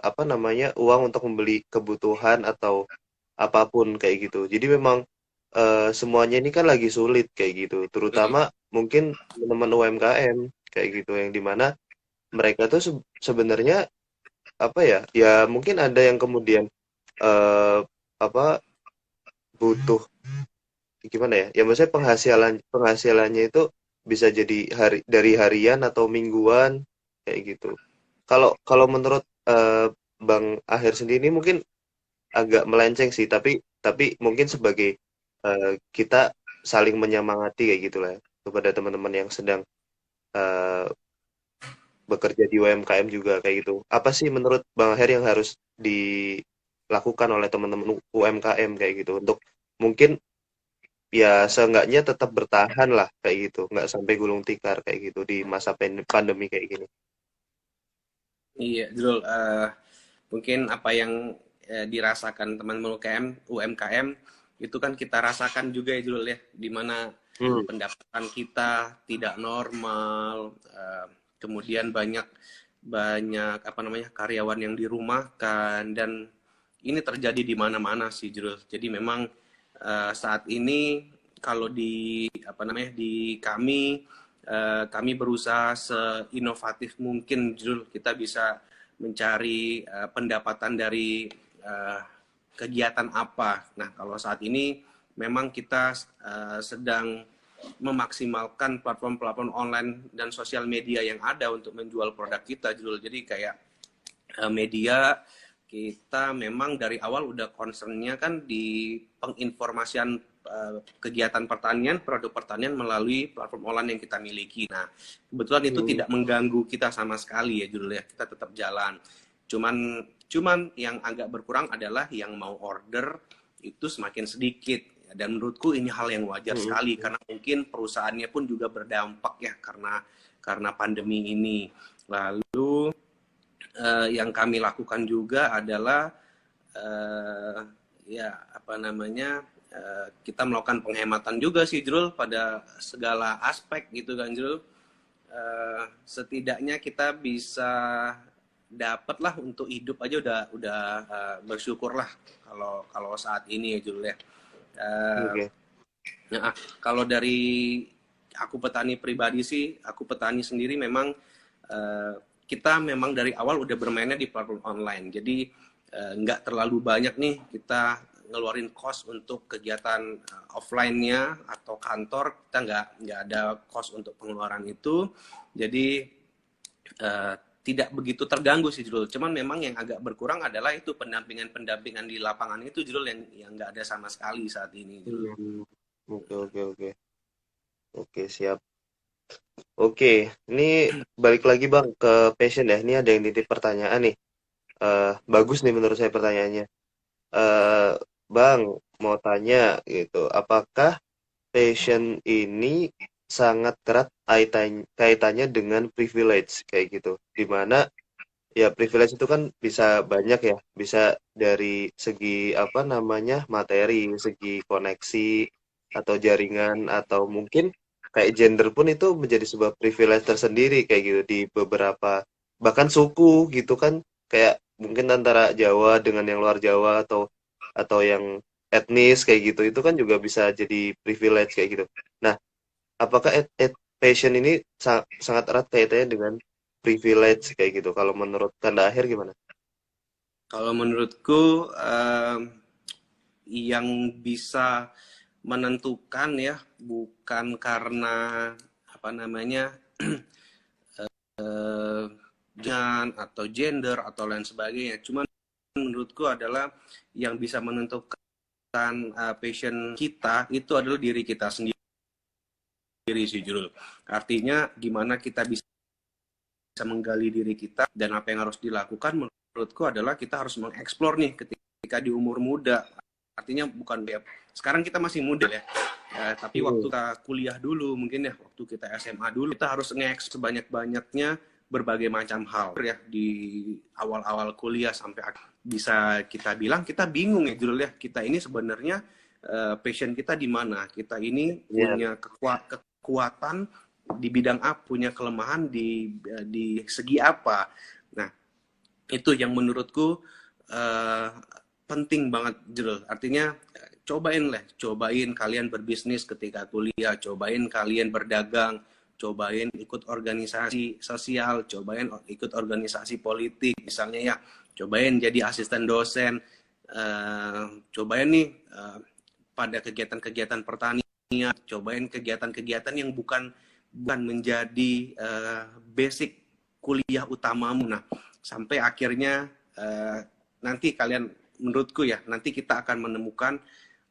apa namanya uang untuk membeli kebutuhan atau apapun kayak gitu. Jadi memang semuanya ini kan lagi sulit kayak gitu. Mm. Terutama mungkin teman-teman UMKM kayak gitu yang dimana mereka tuh sebenarnya apa ya? Ya mungkin ada yang kemudian eh apa butuh gimana ya? Ya maksudnya penghasilannya itu bisa jadi dari harian atau mingguan kayak gitu. Kalau kalau menurut Bang Akhir sendiri mungkin agak melenceng sih, tapi mungkin sebagai kita saling menyemangati kayak gitulah ya, kepada teman-teman yang sedang eh, bekerja di UMKM juga kayak gitu. Apa sih menurut Bang Akhir yang harus dilakukan oleh teman-teman UMKM kayak gitu untuk mungkin ya seenggaknya tetap bertahan lah kayak gitu, nggak sampai gulung tikar kayak gitu di masa pandemi kayak gini. Iya, Jrul. Mungkin apa yang dirasakan teman-teman UMKM itu kan kita rasakan juga ya Jrul ya, di mana Hmm. pendapatan kita tidak normal, kemudian banyak banyak apa namanya karyawan yang dirumahkan dan ini terjadi di mana-mana sih Jrul. Jadi memang saat ini kalau di apa namanya di kami berusaha seinovatif mungkin Jrul, kita bisa mencari pendapatan dari uh, kegiatan apa. Nah, kalau saat ini memang kita sedang memaksimalkan platform-platform online dan sosial media yang ada untuk menjual produk kita, Jul. Jadi kayak media kita memang dari awal udah concernnya kan di penginformasian kegiatan pertanian, produk pertanian melalui platform online yang kita miliki. Nah, kebetulan itu Hmm. tidak mengganggu kita sama sekali ya, Jul ya. Kita tetap jalan. Cuman cuman yang agak berkurang adalah yang mau order itu semakin sedikit. Dan menurutku ini hal yang wajar Hmm. sekali karena mungkin perusahaannya pun juga berdampak ya karena pandemi ini. Lalu yang kami lakukan juga adalah uh, ya apa namanya kita melakukan penghematan juga sih Jrul pada segala aspek gitu kan Jrul. setidaknya kita bisa dapat lah untuk hidup aja udah bersyukur lah kalau kalau saat ini ya Jul ya. Eh, Oke. nah, kalau dari aku petani pribadi sih, aku petani sendiri memang eh, kita memang dari awal udah bermainnya di platform online. Jadi nggak terlalu banyak nih kita ngeluarin cost untuk kegiatan offline-nya atau kantor, kita nggak ada cost untuk pengeluaran itu. Jadi eh, tidak begitu terganggu sih Jul. Cuman memang yang agak berkurang adalah itu pendampingan-pendampingan di lapangan itu Jul yang nggak ada sama sekali saat ini Jul. Hmm. Oke, oke, oke. Oke, siap. Oke, ini balik lagi Bang ke passion ya. Ini ada yang titip pertanyaan nih. Bagus nih menurut saya pertanyaannya. Eh, Bang, mau tanya gitu, apakah passion ini sangat erat kaitannya dengan privilege kayak gitu? Dimana ya privilege itu kan bisa banyak ya, bisa dari segi apa namanya materi, segi koneksi atau jaringan atau mungkin kayak gender pun itu menjadi sebuah privilege tersendiri kayak gitu di beberapa bahkan suku gitu kan kayak mungkin antara Jawa dengan yang luar Jawa atau yang etnis kayak gitu itu kan juga bisa jadi privilege kayak gitu. Nah, apakah passion ini sangat erat kaitannya dengan privilege kayak gitu? Kalau menurut Kanda Akhir gimana? Kalau menurutku yang bisa menentukan ya bukan karena apa namanya jangan atau gender atau lain sebagainya. Cuman menurutku adalah yang bisa menentukan passion kita itu adalah diri kita sendiri sih Jurul. Artinya gimana kita bisa menggali diri kita dan apa yang harus dilakukan menurutku adalah kita harus mengeksplor nih ketika di umur muda. Artinya bukan ya, sekarang kita masih muda ya. Tapi waktu Hmm. kita kuliah dulu mungkin ya, waktu kita SMA dulu kita harus nge sebanyak-banyaknya berbagai macam hal ya di awal-awal kuliah sampai bisa kita bilang kita bingung ya Jurul ya. Kita ini sebenarnya passion kita di mana? Kita ini Iya. punya kekuatan di bidang apa, punya kelemahan di segi apa. Nah, itu yang menurutku uh, penting banget Jurul. Artinya cobain kalian berbisnis ketika kuliah, cobain kalian berdagang, cobain ikut organisasi sosial, cobain ikut organisasi politik misalnya ya, cobain jadi asisten dosen, cobain nih pada kegiatan-kegiatan pertanian, cobain kegiatan-kegiatan yang bukan menjadi basic kuliah utamamu. Nah, sampai akhirnya nanti kalian menurutku ya nanti kita akan menemukan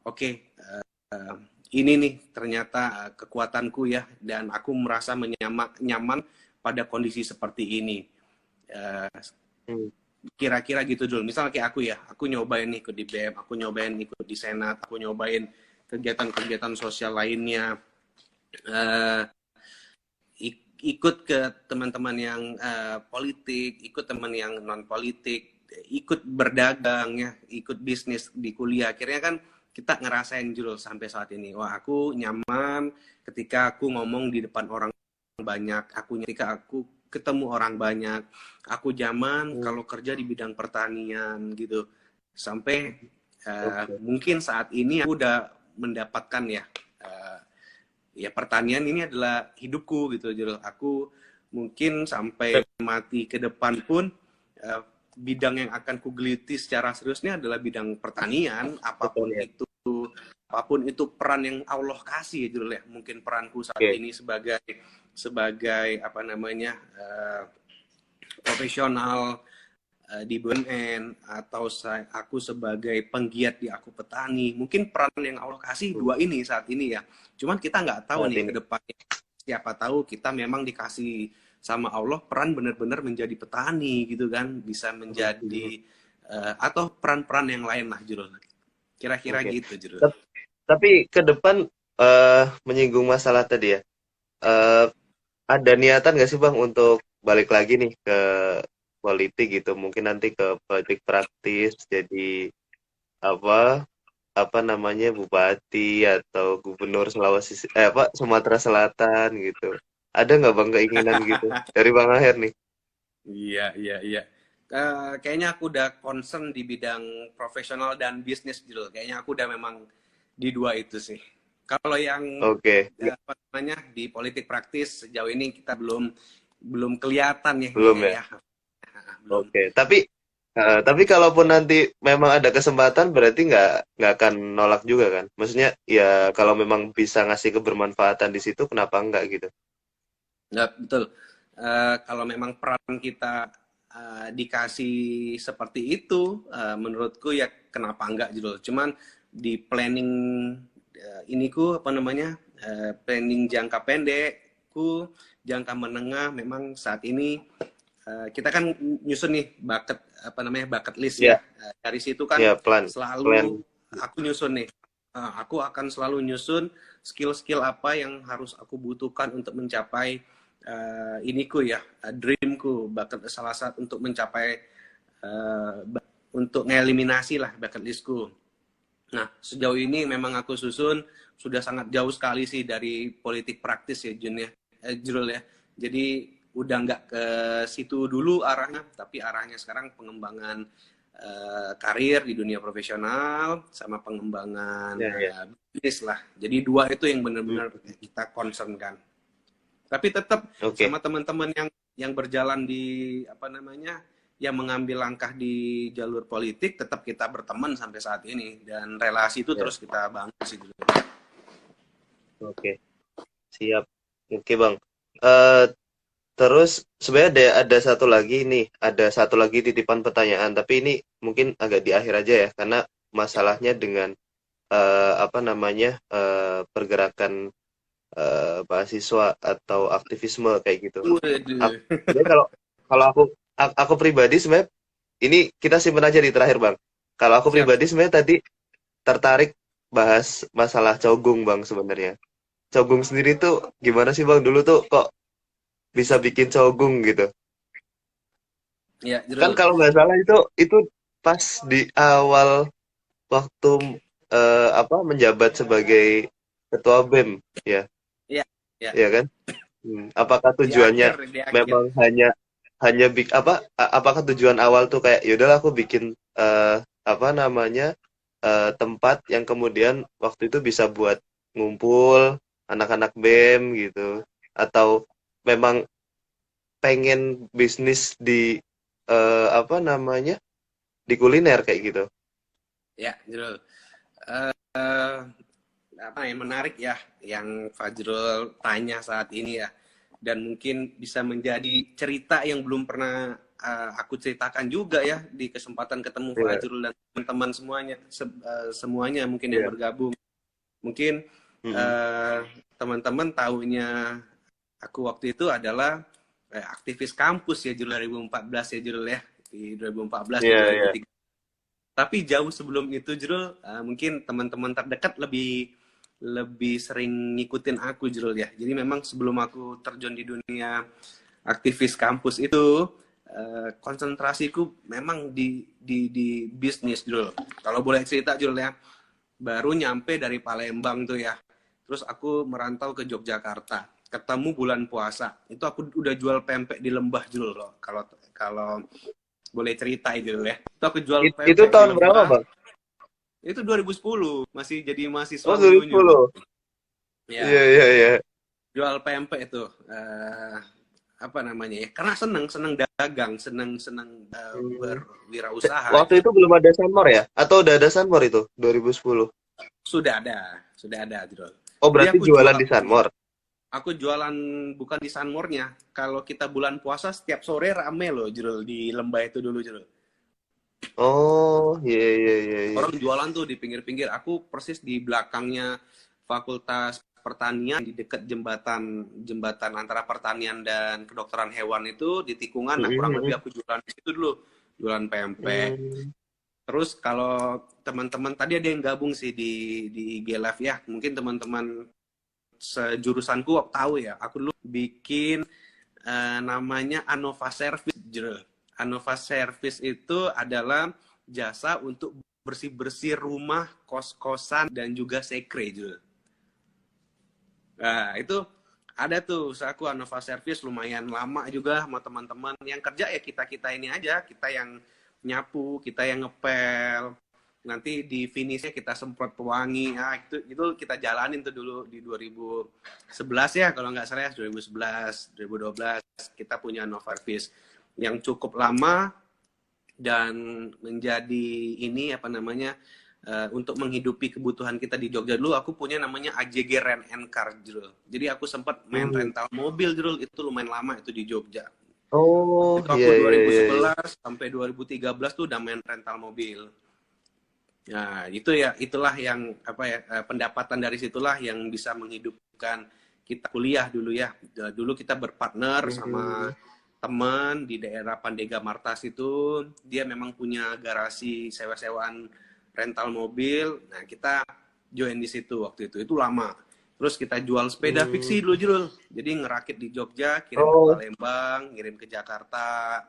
oke, ini nih ternyata kekuatanku ya dan aku merasa nyaman pada kondisi seperti ini. Hmm. Kira-kira gitu dulu. Misalnya kayak aku ya, aku nyobain ikut di BEM, aku nyobain ikut di Senat, aku nyobain kegiatan-kegiatan sosial lainnya. Uh, ikut ke teman-teman yang politik, ikut teman yang non politik, ikut berdagang ya, ikut bisnis di kuliah. Akhirnya kan kita ngerasain Jul sampai saat ini. Wah, aku nyaman ketika aku ngomong di depan orang banyak, ketika aku ketemu orang banyak, aku nyaman Hmm. kalau kerja di bidang pertanian gitu. Sampai Oke. mungkin saat ini aku udah mendapatkan ya ya pertanian ini adalah hidupku gitu Jul. Aku mungkin sampai mati ke depan pun bidang yang akan kugeliti secara seriusnya adalah bidang pertanian, Betul ya. apapun itu peran yang Allah kasih ya Jul ya. Mungkin peranku saat Oke. ini sebagai sebagai apa namanya profesional di BUMN atau aku sebagai penggiat di Aku Petani, mungkin peran yang Allah kasih Hmm. dua ini saat ini ya. Cuman kita nggak tahu Saat nih ke ini. depannya. Siapa tahu kita memang dikasih sama Allah peran benar-benar menjadi petani gitu kan, bisa Hmm. menjadi atau peran-peran yang lain lah Jurul. Kira-kira Oke. gitu Jurul. Tapi ke depan menyinggung masalah tadi ya. eh, ada niatan nggak sih Bang untuk balik lagi nih ke politik gitu? Mungkin nanti ke politik praktis jadi apa apa namanya bupati atau gubernur Sulawesi apa Sumatera Selatan gitu. Ada nggak Bang keinginan gitu dari Bang Aher nih? Iya, iya, iya. Kayaknya aku udah concern di bidang profesional dan bisnis gitu. Kayaknya aku udah memang di dua itu sih. Kalau yang Oke, apa namanya di politik praktis sejauh ini kita belum belum kelihatan ya belum kayaknya ya. ya. Belum. Oke, tapi kalaupun nanti memang ada kesempatan, berarti nggak akan nolak juga kan? Maksudnya ya kalau memang bisa ngasih kebermanfaatan di situ, kenapa enggak gitu? Nggak, betul. Kalau memang peran kita dikasih seperti itu, menurutku ya kenapa enggak gitu. Cuman di planning iniku apa namanya planning jangka pendekku, jangka menengah memang saat ini kita kan nyusun nih bucket apa namanya bucket list ya. Ya, Dari situ kan ya plan. selalu aku nyusun nih. Aku akan selalu nyusun skill-skill apa yang harus aku butuhkan untuk mencapai iniku ya, dreamku, bucket salah satu untuk mencapai uh, untuk ngeliminasi lah bucket listku. Nah, sejauh ini memang aku susun sudah sangat jauh sekali sih dari politik praktis ya Jun ya, Jrul ya. Jadi udah nggak ke situ dulu arahnya, tapi arahnya sekarang pengembangan karir di dunia profesional sama pengembangan Ya, ya. bisnis lah. Jadi dua itu yang Hmm, benar-benar kita concern kan. Tapi tetap Oke, sama teman-teman yang berjalan di apa namanya, yang mengambil langkah di jalur politik, tetap kita berteman sampai saat ini dan relasi itu ya, terus kita bangun sih dulu. oke, siap. Oke Bang. Eh Terus sebenarnya ada satu lagi nih, ada satu lagi titipan pertanyaan, tapi ini mungkin agak di akhir aja ya, karena masalahnya dengan apa namanya pergerakan mahasiswa atau aktivisme kayak gitu. Waduh. Sebenarnya kalau kalau aku pribadi sebenarnya ini kita simpen aja di terakhir Bang. Kalau aku Siap. pribadi sebenarnya tadi tertarik bahas masalah Cogung Bang sebenarnya. Cogung sendiri tuh gimana sih Bang dulu tuh kok bisa bikin Cogung gitu? Ya, Kan Jrul. kalau nggak salah itu pas di awal waktu apa menjabat sebagai ketua BEM ya, Ya, ya. ya kan? Apakah tujuannya Di akhir. memang hanya apakah tujuan awal tuh kayak yaudahlah aku bikin apa namanya tempat yang kemudian waktu itu bisa buat ngumpul anak-anak BEM gitu, atau memang pengen bisnis di apa namanya di kuliner kayak gitu. Ya, Jrul. Apa yang menarik ya yang Fajrul tanya saat ini ya, dan mungkin bisa menjadi cerita yang belum pernah aku ceritakan juga ya di kesempatan ketemu Iya, Fajrul dan teman-teman semuanya semuanya mungkin yang iya. bergabung. Mungkin Mm-mm. eh, teman-teman tahunya aku waktu itu adalah aktivis kampus ya Jul 2014 ya Jul ya, di 2014 di Iya, iya. 2003. Tapi jauh sebelum itu Jrul, mungkin teman-teman terdekat lebih lebih sering ngikutin aku Jrul ya. Jadi memang sebelum aku terjun di dunia aktivis kampus itu, konsentrasiku memang di bisnis Jrul. Kalau boleh cerita Jrul ya, baru nyampe dari Palembang tuh ya. Terus aku merantau ke Yogyakarta. Ketemu bulan puasa. Itu aku udah jual pempek di lembah Jrul loh. Kalau kalau boleh cerita itu ya. Itu aku jual Itu pempek di tahun berapa, lembah. Bang? Itu 2010, masih jadi Oh, mahasiswa unyu-unyu. 2010. Iya, Ya, iya, iya. jual pempek itu. Apa namanya ya? Karena seneng, seneng dagang, seneng, seneng Hmm. berwirausaha Waktu gitu. itu belum ada Sunmor ya? Atau udah ada Sunmor itu 2010? Sudah ada, gitu. Oh, Jadi berarti jualan di Sunmor. aku jualan bukan di Sunmornya. Kalau kita bulan puasa setiap sore rame loh, Jrul, di lembah itu dulu, Jrul. Oh, iya, iya, iya, iya. Orang jualan tuh di pinggir-pinggir. Aku persis di belakangnya Fakultas Pertanian di dekat jembatan jembatan antara pertanian dan kedokteran hewan itu di tikungan. Nah, kurang lebih Mhm, aku jualan di situ dulu. Jualan pempek. mhm. Terus kalau teman-teman tadi ada yang gabung sih di IG Live ya. Mungkin teman-teman sejurusanku tahu ya. Aku dulu bikin namanya Anova Service. Anova Service itu adalah jasa untuk bersih-bersih rumah, kos-kosan, dan juga sekre juga. Nah, itu ada tuh usahaku Anova Service lumayan lama juga sama teman-teman yang kerja ya kita ini aja, kita yang nyapu, kita yang ngepel, nanti di finishnya kita semprot pewangi. Itu kita jalanin tuh dulu di 2011 ya kalau nggak salah ya, 2011 2012 kita punya Anova Service yang cukup lama dan menjadi ini apa namanya untuk menghidupi kebutuhan kita di Jogja. Dulu aku punya namanya AJG Rent and Car, Jrul. Jadi aku sempat main rental mobil, Jrul. Itu lumayan lama itu di Jogja. Oh, Itu aku iya, iya, iya, 2011 sampai 2013 tuh udah main rental mobil. Nah, itu ya, itulah yang apa ya, pendapatan dari situlah yang bisa menghidupkan kita kuliah dulu ya. Dulu kita berpartner sama teman di daerah Pandega Martas itu, dia memang punya garasi sewa-sewaan rental mobil. Nah, kita join di situ waktu itu. Itu lama. Terus kita jual sepeda fiksi dulu, Jrul. Jadi ngerakit di Jogja, kirim ke Palembang, ngirim ke Jakarta.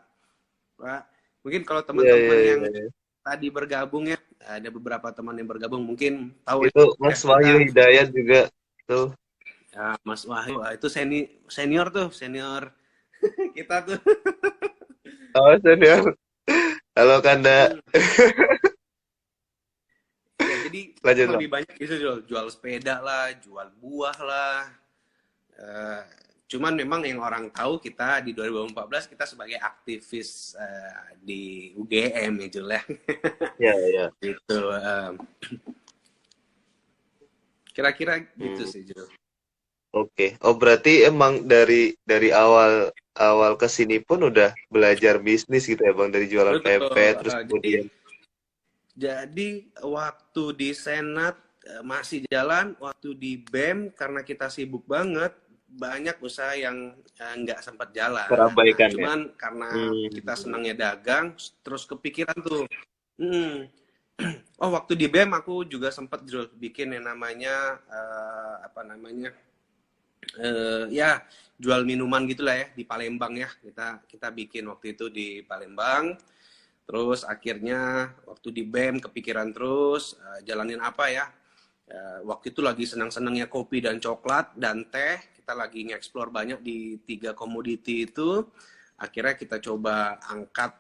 Pak, mungkin kalau teman-teman iya, yang iya. tadi bergabung ya, ada beberapa teman yang bergabung mungkin tahu Itu ya Mas Wahyu kita Hidayat juga tuh. ya, Mas Wahyu itu senior tuh, senior kita tuh. Oh, senior. Halo Kanda. Ya, jadi Lanjut, Bang. lebih banyak itu jual sepeda lah, jual buah lah. Eh, Cuman memang yang orang tahu kita di 2014 kita sebagai aktivis di UGM ya Jul ya. Iya, iya. Gitu. Kira-kira gitu sih Jul. Oke. Oh, berarti emang dari awal awal ke sini pun udah belajar bisnis gitu ya, Bang, dari jualan Betul. pempek terus kemudian. Jadi waktu di Senat masih jalan, waktu di BEM karena kita sibuk banget, banyak usaha yang nggak sempat jalan. Nah, Terabaikan ya. cuman karena kita senangnya dagang, terus kepikiran tuh, oh waktu di BEM aku juga sempat bikin yang namanya apa namanya, ya jual minuman gitulah ya di Palembang ya. Kita bikin waktu itu di Palembang. Terus akhirnya waktu di BEM kepikiran terus jalanin apa ya. Waktu itu lagi senang-senangnya kopi dan coklat dan teh. Kita lagi nge-explore banyak di 3 komoditi itu. Akhirnya kita coba angkat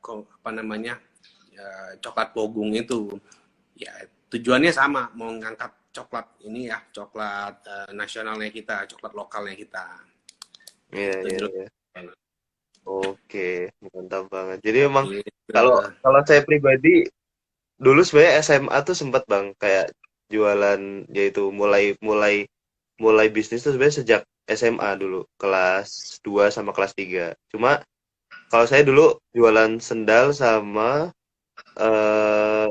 apa namanya coklat pogung itu. Ya tujuannya sama, mau ngangkat coklat ini ya, coklat nasionalnya kita, coklat lokalnya kita. Iya, Gitu, iya, iya. Oke, mantap banget. Jadi emang gitu. kalau kalau saya pribadi dulu sebenarnya SMA tuh sempat Bang kayak jualan, yaitu mulai mulai mulai bisnis tuh sebenarnya sejak SMA dulu, kelas 2 sama kelas 3. Cuma kalau saya dulu jualan sendal sama eh,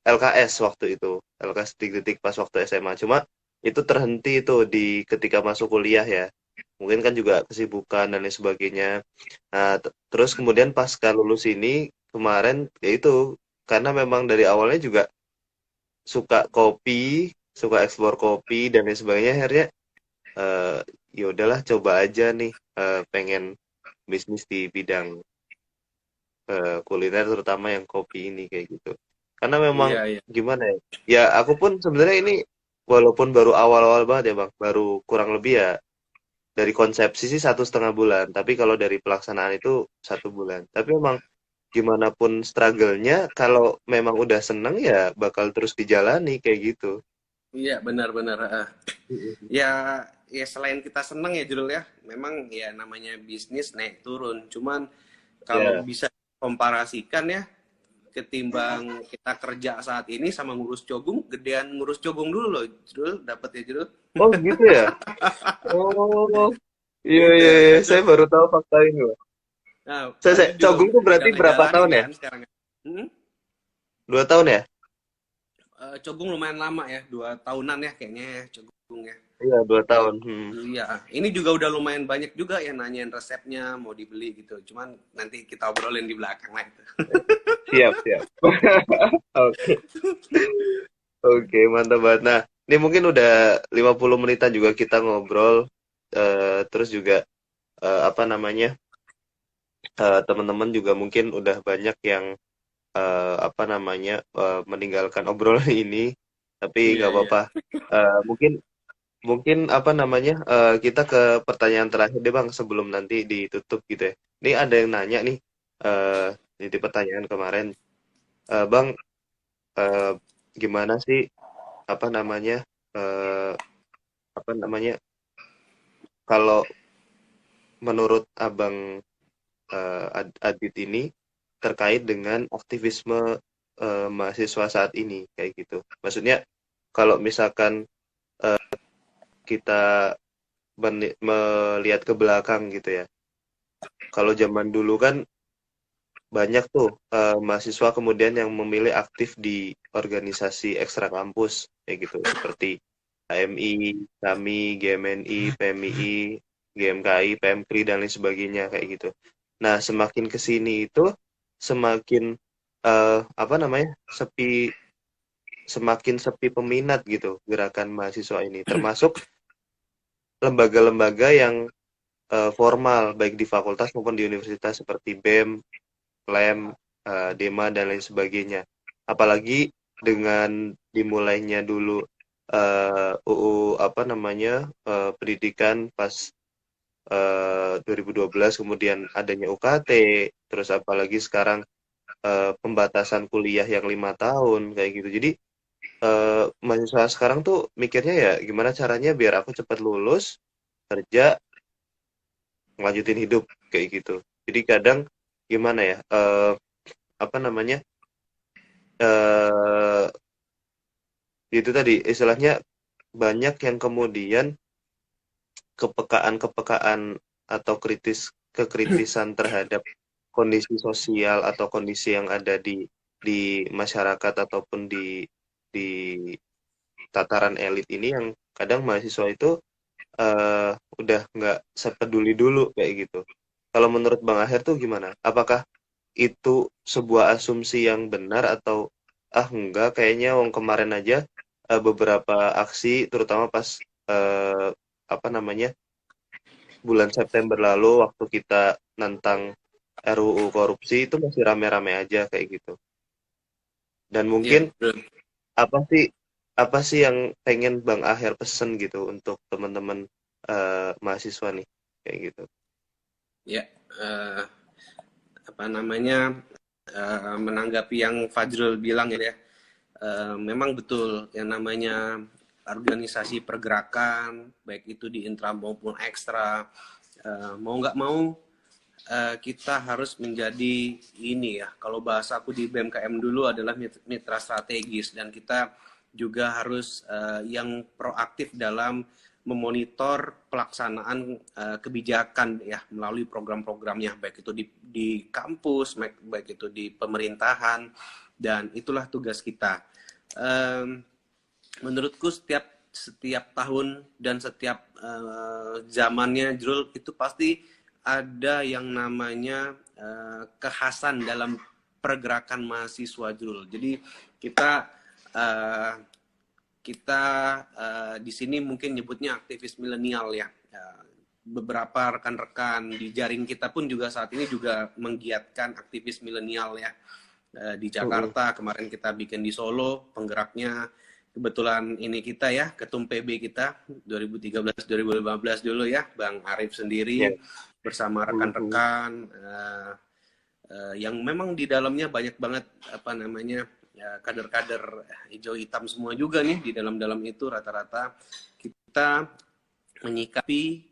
LKS waktu itu. LKS detik-detik pas waktu SMA. Cuma itu terhenti itu di ketika masuk kuliah ya. Mungkin kan juga kesibukan dan lain sebagainya. Nah, terus kemudian pasca lulus ini kemarin yaitu karena memang dari awalnya juga suka kopi, suka eksplor kopi dan lain sebagainya, akhirnya ya udahlah coba aja nih, pengen bisnis di bidang kuliner terutama yang kopi ini kayak gitu. Karena memang Iya, iya. gimana ya? Ya aku pun sebenarnya ini walaupun baru awal-awal banget ya Bang, baru kurang lebih ya dari konsepsi sih 1,5 bulan, tapi kalau dari pelaksanaan itu 1 bulan. Tapi memang gimana pun struggle-nya, kalau memang udah seneng ya bakal terus dijalani kayak gitu. Iya, benar-benar. Ya, ya selain kita seneng ya Jurul ya, memang ya namanya bisnis naik turun. Cuman kalau Ya. bisa komparasikan ya, ketimbang kita kerja saat ini sama ngurus cogung, gedean ngurus cogung dulu loh, Jurul, dapat ya Jurul. Oh gitu ya? Oh iya, Gitu. iya, iya. Itu, Saya baru tahu fakta ini, Bang. nah, Saya itu juga Cogung tuh udah berarti berapa ngejalanin tahun ya? kan sekarang. 2 tahun ya? Cogung lumayan lama ya, 2 tahunan ya kayaknya ya cogung ya. Iya, 2 tahun. Iya, ini juga udah lumayan banyak juga yang nanyain resepnya mau dibeli gitu. Cuman nanti kita obrolin di belakang lah itu. Siap, siap. Oke, oke, mantap banget. Nah, ini mungkin udah 50 menitan juga kita ngobrol. Terus juga apa namanya? Teman-teman juga mungkin udah banyak yang apa namanya meninggalkan obrolan ini. Tapi Iya, nggak iya. apa-apa. Mungkin mungkin apa namanya, kita ke pertanyaan terakhir deh Bang sebelum nanti ditutup gitu ya. Ini ada yang nanya nih, di pertanyaan kemarin, Bang, eh, gimana sih apa namanya, eh, apa namanya, kalau menurut Abang, Adit ini terkait dengan aktivisme mahasiswa saat ini kayak gitu. Maksudnya kalau misalkan kita melihat ke belakang gitu ya. Kalau zaman dulu kan banyak tuh mahasiswa kemudian yang memilih aktif di organisasi ekstra kampus kayak gitu seperti HMI, KAMI, GMNI, PMII, GMKI, PMKRI dan lain sebagainya kayak gitu. Nah, semakin ke sini itu semakin apa namanya? Semakin sepi peminat gitu gerakan mahasiswa ini, termasuk lembaga-lembaga yang formal baik di fakultas maupun di universitas seperti BEM, lem, dema dan lain sebagainya. Apalagi dengan dimulainya dulu UU apa namanya pendidikan pas 2012, kemudian adanya UKT, terus apalagi sekarang pembatasan kuliah yang 5 tahun kayak gitu. Jadi mahasiswa sekarang tuh mikirnya ya gimana caranya biar aku cepat lulus kerja ngelanjutin hidup kayak gitu. Jadi kadang gimana ya apa namanya eh itu tadi istilahnya banyak yang kemudian kepekaan-kepekaan atau kekritisan terhadap kondisi sosial atau kondisi yang ada di masyarakat ataupun di tataran elit ini yang kadang mahasiswa itu udah nggak sepeduli dulu kayak gitu. Kalau menurut Bang Aher tuh gimana? Apakah itu sebuah asumsi yang benar atau enggak kayaknya wong kemarin aja beberapa aksi terutama pas eh, apa namanya bulan September lalu waktu kita nentang RUU korupsi itu masih rame-rame aja kayak gitu. Dan Iya, mungkin bro. apa sih apa sih yang pengen Bang Aher pesen gitu untuk teman-teman mahasiswa nih kayak gitu. Ya, apa namanya, menanggapi yang Fajrul bilang ya, memang betul yang namanya organisasi pergerakan, baik itu di intra maupun ekstra, mau nggak mau kita harus menjadi ini ya, kalau bahasa aku di BMKM dulu adalah mitra strategis, dan kita juga harus yang proaktif dalam memonitor pelaksanaan kebijakan ya melalui program-programnya, baik itu di kampus, baik itu di pemerintahan, dan itulah tugas kita. Um, Menurutku setiap tahun dan setiap zamannya, Jrul, itu pasti ada yang namanya kekhasan dalam pergerakan mahasiswa, Jrul. Jadi kita uh, kita di sini mungkin nyebutnya aktivis milenial ya. Beberapa rekan-rekan di jaring kita pun juga saat ini juga menggiatkan aktivis milenial ya. Di Mm-mm. Jakarta kemarin kita bikin di Solo, penggeraknya kebetulan ini kita ya, ketum PB kita 2013-2015 dulu ya, Bang Arif Ya. sendiri bersama Mhm. rekan-rekan yang memang di dalamnya banyak banget apa namanya ya, kader-kader hijau hitam semua juga nih di dalam-dalam itu. Rata-rata kita menyikapi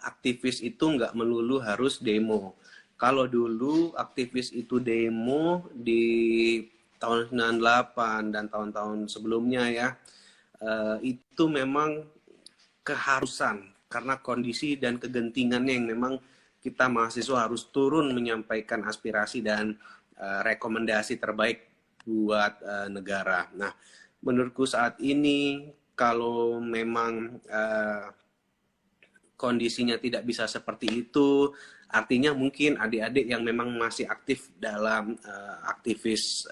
aktivis itu nggak melulu harus demo. Kalau dulu aktivis itu demo di tahun 98 dan tahun-tahun sebelumnya ya, itu memang keharusan karena kondisi dan kegentingannya yang memang kita mahasiswa harus turun menyampaikan aspirasi dan rekomendasi terbaik buat negara. Nah, menurutku saat ini kalau memang kondisinya tidak bisa seperti itu, artinya mungkin adik-adik yang memang masih aktif dalam aktivis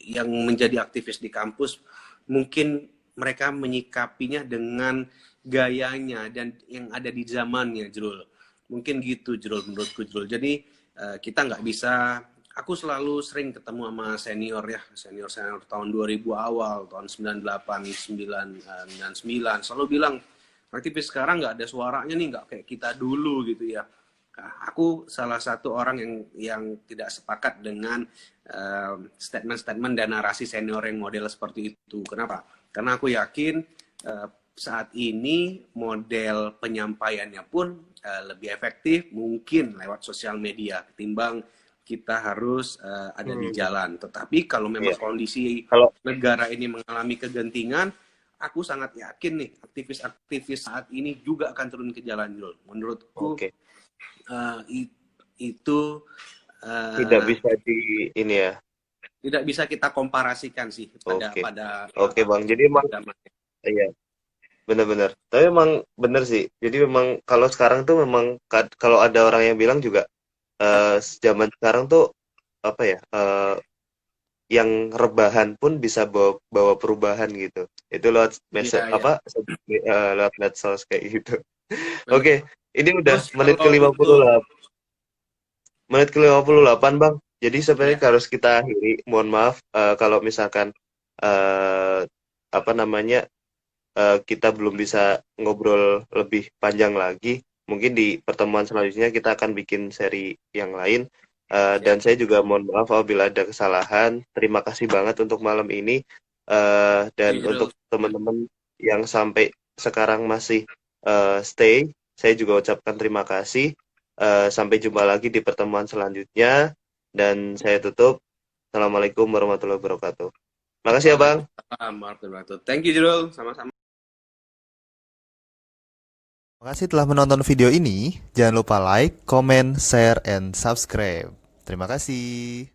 yang menjadi aktivis di kampus, mungkin mereka menyikapinya dengan gayanya dan yang ada di zamannya, Jrul. Mungkin gitu, Jrul, menurutku, Jrul. Jadi kita nggak bisa, aku selalu sering ketemu sama senior ya, senior tahun 2000 awal, tahun 98, 99, selalu bilang aktivis sekarang nggak ada suaranya nih, nggak kayak kita dulu gitu ya. Nah, aku salah satu orang yang tidak sepakat dengan statement-statement dan narasi senior yang model seperti itu. Kenapa? Karena aku yakin saat ini model penyampaiannya pun lebih efektif mungkin lewat sosial media ketimbang kita harus ada di jalan. Tetapi kalau memang kondisi Kalau negara ini mengalami kegentingan, aku sangat yakin nih aktivis-aktivis saat ini juga akan turun ke jalan, Jul. Menurutku itu tidak bisa di ini ya. tidak bisa kita komparasikan sih Oke, Bang. Jadi emang iya, benar-benar. Tapi memang benar sih. Jadi memang kalau sekarang tuh memang kalau ada orang yang bilang juga zaman sekarang tuh apa ya? Yang rebahan pun bisa bawa perubahan gitu. Itu lewat lewat medsos kayak gitu. Oke, ini udah Terus menit ke kalau 58. Menit ke 58, Bang. Jadi sebenarnya ya, harus kita akhiri. Mohon maaf kalau misalkan eh apa namanya kita belum bisa ngobrol lebih panjang lagi. Mungkin di pertemuan selanjutnya kita akan bikin seri yang lain. Dan saya juga mohon maaf apabila ada kesalahan. Terima kasih banget untuk malam ini. Dan untuk teman-teman yang sampai sekarang masih stay, saya juga ucapkan terima kasih. Sampai jumpa lagi di pertemuan selanjutnya. Dan saya tutup. Assalamualaikum warahmatullahi wabarakatuh. Makasih ya, Bang. Thank you, Jurul. Sama-sama. Terima kasih telah menonton video ini. Jangan lupa like, comment, share, and subscribe. Terima kasih.